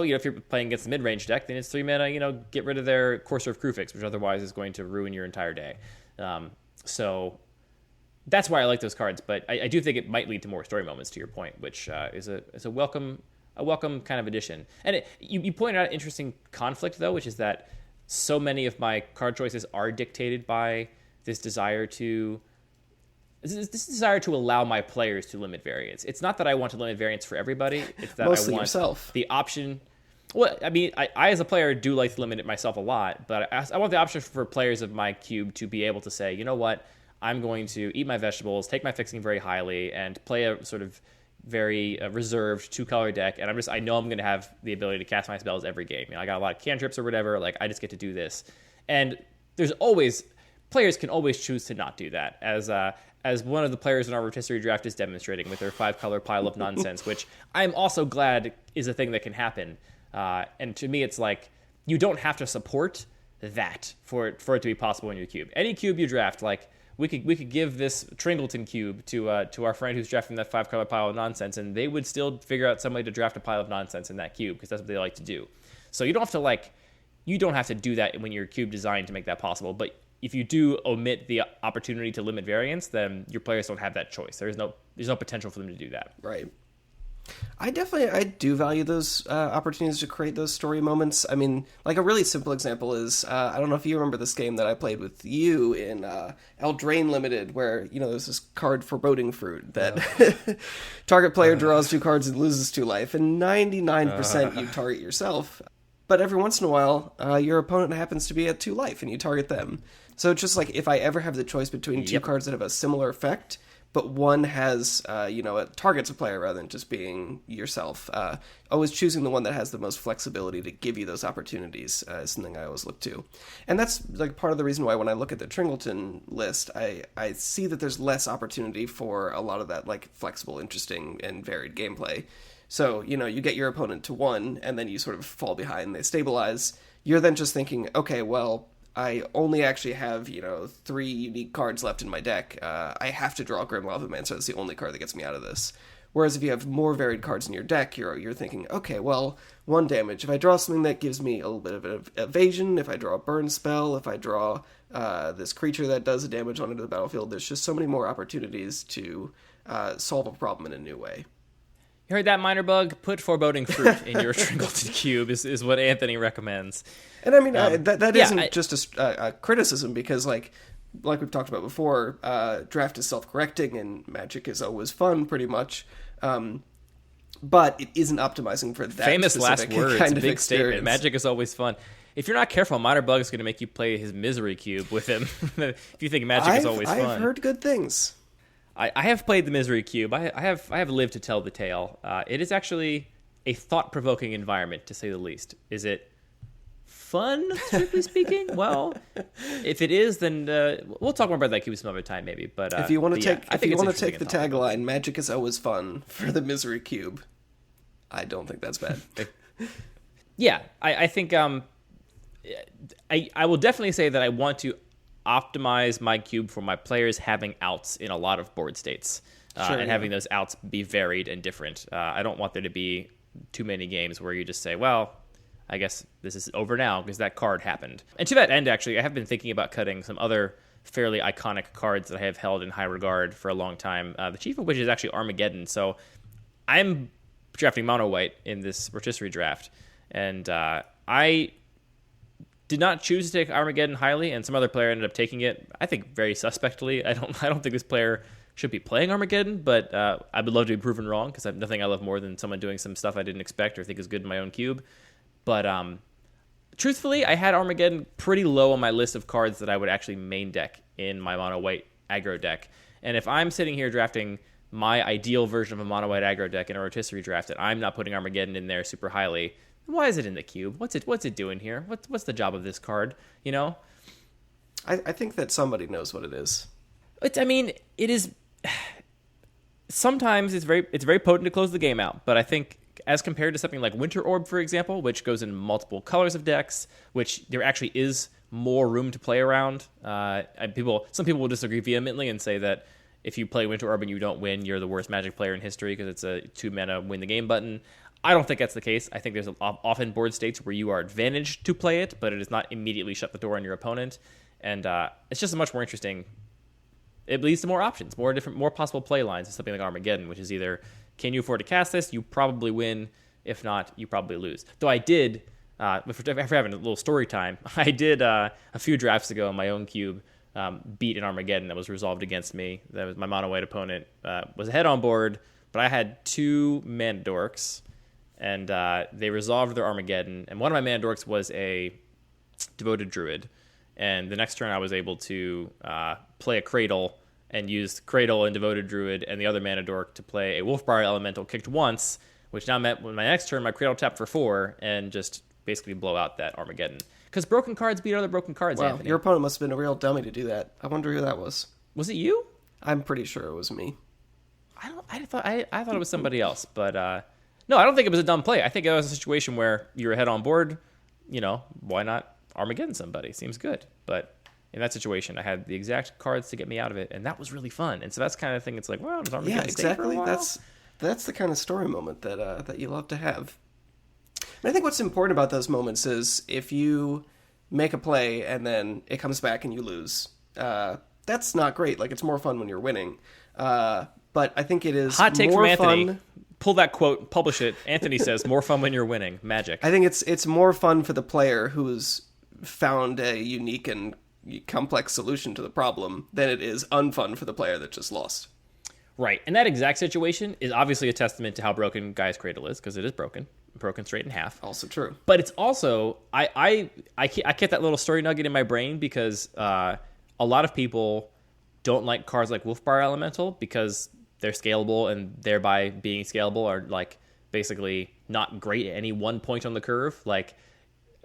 S1: if you're playing against the mid-range deck, then it's 3 mana, get rid of their Courser of Krufix, which otherwise is going to ruin your entire day. So that's why I like those cards, but I do think it might lead to more story moments, to your point, which is a welcome kind of addition. And you pointed out an interesting conflict, though, which is that so many of my card choices are dictated by this desire to allow my players to limit variance. It's not that I want to limit variance for everybody. It's that
S2: Mostly
S1: I want
S2: yourself.
S1: The option. Well, I mean, I as a player do like to limit it myself a lot, but I want the option for players of my cube to be able to say, you know what, I'm going to eat my vegetables, take my fixing very highly, and play a sort of very reserved 2-color deck, and I know I'm going to have the ability to cast my spells every game. I got a lot of cantrips or whatever. Like, I just get to do this, and players can always choose to not do that, as one of the players in our rotisserie draft is demonstrating with their 5-color pile of nonsense, which I'm also glad is a thing that can happen. And to me, it's like, you don't have to support that for it to be possible in your cube. Any cube you draft, like, we could give this Tringleton cube to our friend who's drafting that 5-color pile of nonsense, and they would still figure out some way to draft a pile of nonsense in that cube, because that's what they like to do. So you don't have to do that when your cube designed to make that possible. But if you do omit the opportunity to limit variance, then your players don't have that choice. There's no potential for them to do that.
S2: Right. I do value those opportunities to create those story moments. I mean, like, a really simple example is, I don't know if you remember this game that I played with you in Eldraine Limited, where, there's this card Foreboding Fruit that target player draws 2 cards and loses 2 life, and 99% you target yourself. But every once in a while, your opponent happens to be at 2 life, and you target them. So it's just like, if I ever have the choice between 2 cards that have a similar effect, but one has, it targets a player rather than just being yourself, always choosing the one that has the most flexibility to give you those opportunities is something I always look to. And that's like part of the reason why when I look at the Tringleton list, I see that there's less opportunity for a lot of that, like, flexible, interesting, and varied gameplay. So, you get your opponent to 1, and then you sort of fall behind, they stabilize. You're then just thinking, okay, well, I only actually have, 3 unique cards left in my deck. I have to draw Grim Lava Man, so it's the only card that gets me out of this. Whereas if you have more varied cards in your deck, you're thinking, okay, well, 1 damage. If I draw something that gives me a little bit of evasion, if I draw a burn spell, if I draw this creature that does damage onto the battlefield, there's just so many more opportunities to solve a problem in a new way.
S1: You heard that, Minor Bug? Put Foreboding Fruit in your Singleton cube is what Anthony recommends.
S2: And I mean, that isn't just a criticism, because like we've talked about before, draft is self-correcting and Magic is always fun, pretty much. But it isn't optimizing for that
S1: famous last words,
S2: kind of
S1: big
S2: experience.
S1: Statement. Magic is always fun. If you're not careful, Minor Bug is going to make you play his Misery Cube with him. If you think Magic is always fun.
S2: I've heard good things.
S1: I have played the Misery Cube. I have lived to tell the tale. It is actually a thought-provoking environment, to say the least. Is it fun, strictly speaking? Well, if it is, then we'll talk more about that cube some other time, maybe. But
S2: if you want to take the tagline, "Magic is always fun" for the Misery Cube, I don't think that's bad.
S1: Yeah, I think I will definitely say that I want to optimize my cube for my players having outs in a lot of board states, having those outs be varied and different. I don't want there to be too many games where you just say, well, I guess this is over now because that card happened. And to that end, actually, I have been thinking about cutting some other fairly iconic cards that I have held in high regard for a long time, the chief of which is actually Armageddon. So I'm drafting mono white in this rotisserie draft, and I did not choose to take Armageddon highly, and some other player ended up taking it, I think, very suspectly. I don't think this player should be playing Armageddon, but I would love to be proven wrong, because I have nothing I love more than someone doing some stuff I didn't expect or think is good in my own cube. But truthfully, I had Armageddon pretty low on my list of cards that I would actually main deck in my mono white aggro deck. And if I'm sitting here drafting my ideal version of a mono white aggro deck in a rotisserie draft, and I'm not putting Armageddon in there super highly, why is it in the cube? What's it doing here? What's the job of this card? You know?
S2: I think that somebody knows what it is.
S1: It is. Sometimes it's very potent to close the game out, but I think as compared to something like Winter Orb, for example, which goes in multiple colors of decks, which there actually is more room to play around. Some people will disagree vehemently and say that if you play Winter Orb and you don't win, you're the worst Magic player in history because it's a 2-mana win the game button. I don't think that's the case. I think there's often board states where you are advantaged to play it, but it does not immediately shut the door on your opponent. And it's just a much more interesting. It leads to more options, more possible play lines of something like Armageddon, which is either, can you afford to cast this? You probably win. If not, you probably lose. Though I did, if we're having a little story time, I did a few drafts ago in my own cube beat an Armageddon that was resolved against me. That was my mono white opponent was ahead on board, but I had 2 mana dorks. And they resolved their Armageddon. And one of my mana dorks was a Devoted Druid. And the next turn I was able to play a Cradle and use Cradle and Devoted Druid and the other mana dork to play a Wolfbriar Elemental kicked once, which now meant when my next turn my Cradle tapped for 4 and just basically blow out that Armageddon. Because broken cards beat other broken cards,
S2: Wow,
S1: Anthony.
S2: Your opponent must have been a real dummy to do that. I wonder who that was.
S1: Was it you?
S2: I'm pretty sure it was me.
S1: I thought it was somebody else, but... No, I don't think it was a dumb play. I think it was a situation where you're ahead on board. Why not Armageddon somebody? Seems good. But in that situation, I had the exact cards to get me out of it, and that was really fun. And so that's the kind of thing. It's like, well, does Armageddon stay for a while?
S2: That's the kind of story moment that you love to have. And I think what's important about those moments is if you make a play and then it comes back and you lose, that's not great. Like, it's more fun when you're winning. But I think it is
S1: hot take
S2: more
S1: from Anthony.
S2: Fun.
S1: Pull that quote, publish it. Anthony says, more fun when you're winning. Magic.
S2: I think it's more fun for the player who's found a unique and complex solution to the problem than it is unfun for the player that just lost.
S1: Right. And that exact situation is obviously a testament to how broken Gaia's Cradle is, because it is broken straight in half.
S2: Also true.
S1: But it's also, I kept that little story nugget in my brain because a lot of people don't like cards like Wolfbriar Elemental because they're scalable, and thereby being scalable are like basically not great at any one point on the curve. Like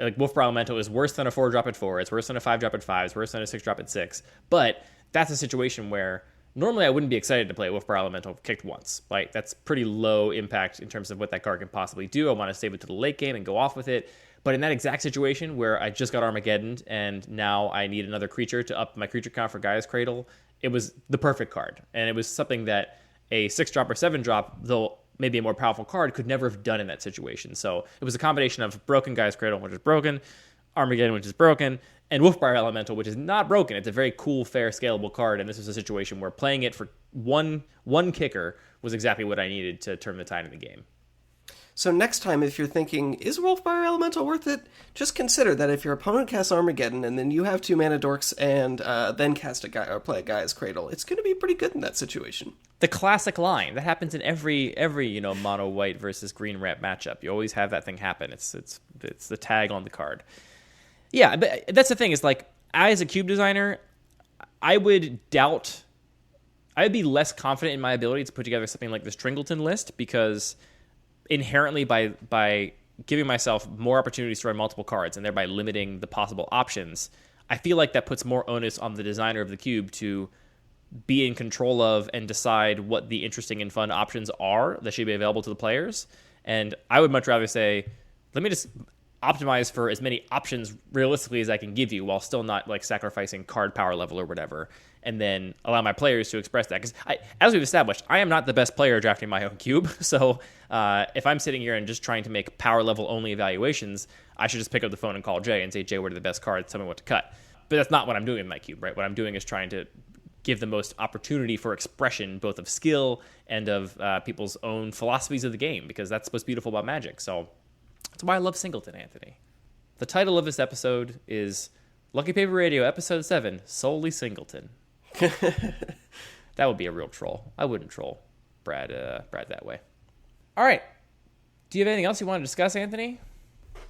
S1: Wolfbriar Elemental is worse than a 4-drop at 4. It's worse than a 5-drop at 5. It's worse than a 6-drop at 6. But that's a situation where normally I wouldn't be excited to play Wolfbriar Elemental kicked once. Like, that's pretty low impact in terms of what that card can possibly do. I want to save it to the late game and go off with it. But in that exact situation where I just got Armageddon and now I need another creature to up my creature count for Gaia's Cradle, it was the perfect card. And it was something that a 6-drop or 7-drop, though maybe a more powerful card, could never have done in that situation. So it was a combination of broken Gaia's Cradle, which is broken, Armageddon, which is broken, and Wolfbriar Elemental, which is not broken. It's a very cool, fair, scalable card, and this was a situation where playing it for one kicker was exactly what I needed to turn the tide of the game.
S2: So next time, if you're thinking, is Wolfbriar Elemental worth it? Just consider that if your opponent casts Armageddon, and then you have 2 mana dorks, and then cast or play a Gaia's Cradle, it's going to be pretty good in that situation.
S1: The classic line that happens in every mono white versus green ramp matchup. You always have that thing happen. It's the tag on the card. Yeah, but that's the thing. Is like, as a cube designer, I'd be less confident in my ability to put together something like this Tringleton list, because inherently by giving myself more opportunities to run multiple cards and thereby limiting the possible options, I feel like that puts more onus on the designer of the cube to be in control of and decide what the interesting and fun options are that should be available to the players. And I would much rather say, let me just optimize for as many options realistically as I can give you while still not like sacrificing card power level or whatever, and then allow my players to express that. Because as we've established, I am not the best player drafting my own cube. So if I'm sitting here and just trying to make power level only evaluations, I should just pick up the phone and call Jay and say, Jay, what are the best cards? Tell me what to cut. But that's not what I'm doing with my cube, right? What I'm doing is trying to give the most opportunity for expression, both of skill and of people's own philosophies of the game, because that's what's beautiful about Magic. So that's why I love Singleton, Anthony. The title of this episode is Lucky Paper Radio, Episode 7, Solely Singleton. That would be a real troll. I wouldn't troll Brad that way. All right. Do you have anything else you want to discuss, Anthony?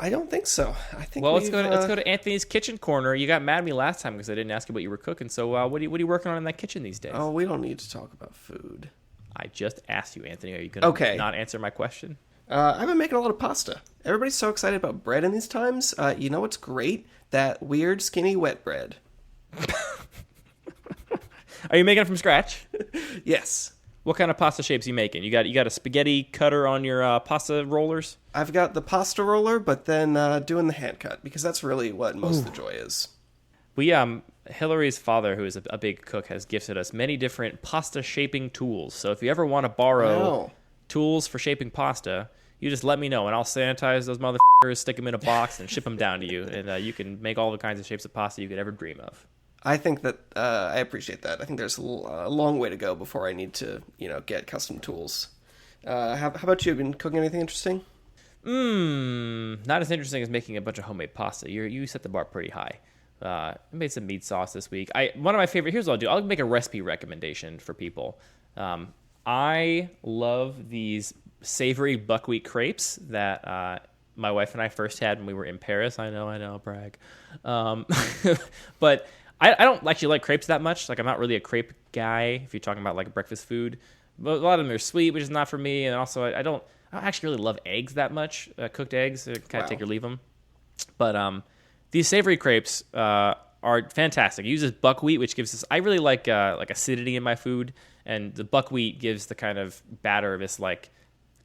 S2: I don't think so.
S1: Let's go to Anthony's kitchen corner. You got mad at me last time because I didn't ask you what you were cooking. So what are you working on in that kitchen these days?
S2: Oh, we don't need to talk about food.
S1: I just asked you, Anthony. Are you going to not answer my question?
S2: I've been making a lot of pasta. Everybody's so excited about bread in these times. You know what's great? That weird, skinny, wet bread.
S1: Are you making it from scratch?
S2: Yes.
S1: What kind of pasta shapes are you making? You got a spaghetti cutter on your pasta rollers?
S2: I've got the pasta roller, but then doing the hand cut, because that's really what most of the joy is.
S1: Hillary's father, who is a big cook, has gifted us many different pasta shaping tools. So if you ever want to borrow tools for shaping pasta, you just let me know, and I'll sanitize those motherfuckers, stick them in a box, and ship them down to you. And you can make all the kinds of shapes of pasta you could ever dream of.
S2: I think that I appreciate that. I think there's a long way to go before I need to, get custom tools. How about you? Have you been cooking anything interesting?
S1: Not as interesting as making a bunch of homemade pasta. You set the bar pretty high. I made some meat sauce this week. One of my favorite. Here's what I'll do. I'll make a recipe recommendation for people. I love these savory buckwheat crepes that my wife and I first had when we were in Paris. I know, brag. But I don't actually like crepes that much. Like, I'm not really a crepe guy if you're talking about like breakfast food. But a lot of them are sweet, which is not for me. And also, I don't actually really love eggs that much. Cooked eggs, kind of take or leave them. But these savory crepes are fantastic. It uses buckwheat, which gives us. I really like acidity in my food, and the buckwheat gives the kind of batter this like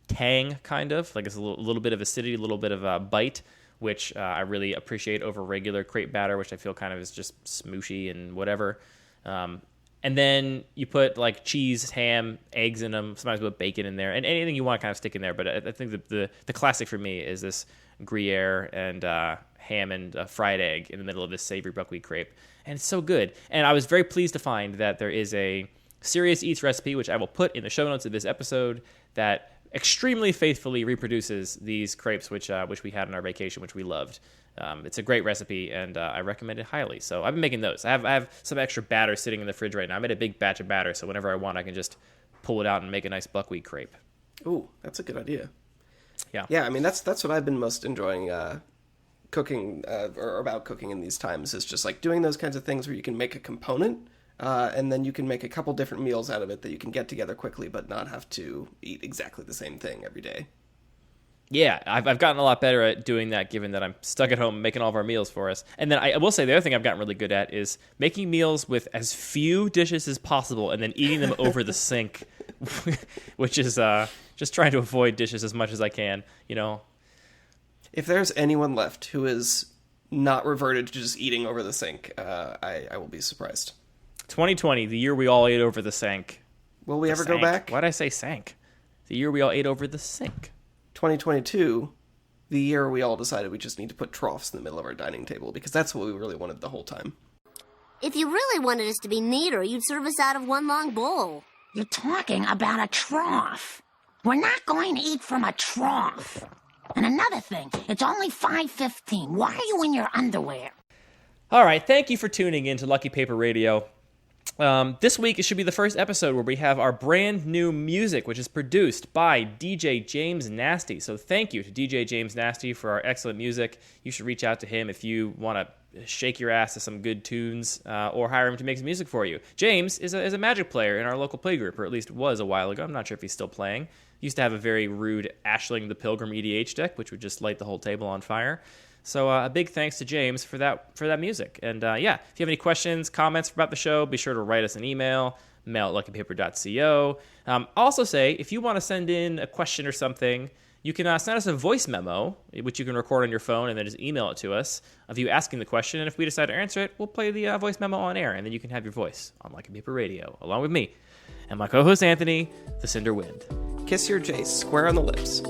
S1: tang, kind of like it's a little bit of acidity, a little bit of a bite, which I really appreciate over regular crepe batter, which I feel kind of is just smooshy and whatever. And then you put like cheese, ham, eggs in them. Sometimes put bacon in there, and anything you want to kind of stick in there. But I think the classic for me is this Gruyere and ham and fried egg in the middle of this savory buckwheat crepe, and it's so good. And I was very pleased to find that there is a Serious Eats recipe, which I will put in the show notes of this episode, that extremely faithfully reproduces these crepes, which we had on our vacation, which we loved. It's a great recipe, and I recommend it highly. So I've been making those. I have some extra batter sitting in the fridge right now. I made a big batch of batter, so whenever I want, I can just pull it out and make a nice buckwheat crepe.
S2: Ooh, that's a good idea.
S1: Yeah.
S2: Yeah, I mean, that's what I've been most enjoying cooking, or about cooking in these times, is just like doing those kinds of things where you can make a component, and then you can make a couple different meals out of it that you can get together quickly but not have to eat exactly the same thing every day.
S1: Yeah, I've gotten a lot better at doing that, given that I'm stuck at home making all of our meals for us. And then I will say the other thing I've gotten really good at is making meals with as few dishes as possible and then eating them over the sink, which is just trying to avoid dishes as much as I can,
S2: If there's anyone left who is not reverted to just eating over the sink, I will be surprised.
S1: 2020, the year we all ate over the sink.
S2: Will we ever go back?
S1: Why'd I say sank? The year we all ate over the sink.
S2: 2022, the year we all decided we just need to put troughs in the middle of our dining table, because that's what we really wanted the whole time.
S5: If you really wanted us to be neater, you'd serve us out of one long bowl.
S6: You're talking about a trough. We're not going to eat from a trough. And another thing, it's only 5:15. Why are you in your underwear?
S1: All right, thank you for tuning in to Lucky Paper Radio. This week, it should be the first episode where we have our brand new music, which is produced by DJ James Nasty. So thank you to DJ James Nasty for our excellent music. You should reach out to him if you want to shake your ass to some good tunes, or hire him to make some music for you. James is a Magic player in our local play group, or at least was a while ago. I'm not sure if he's still playing. He used to have a very rude Ashling the Pilgrim EDH deck, which would just light the whole table on fire. So a big thanks to James for that music. And if you have any questions, comments about the show, be sure to write us an email, mail@luckypaper.co. Also say, if you want to send in a question or something, you can send us a voice memo, which you can record on your phone and then just email it to us of you asking the question. And if we decide to answer it, we'll play the voice memo on air, and then you can have your voice on Lucky Paper Radio, along with me and my co-host Anthony, the Cinder Wind.
S2: Kiss your Jace square on the lips.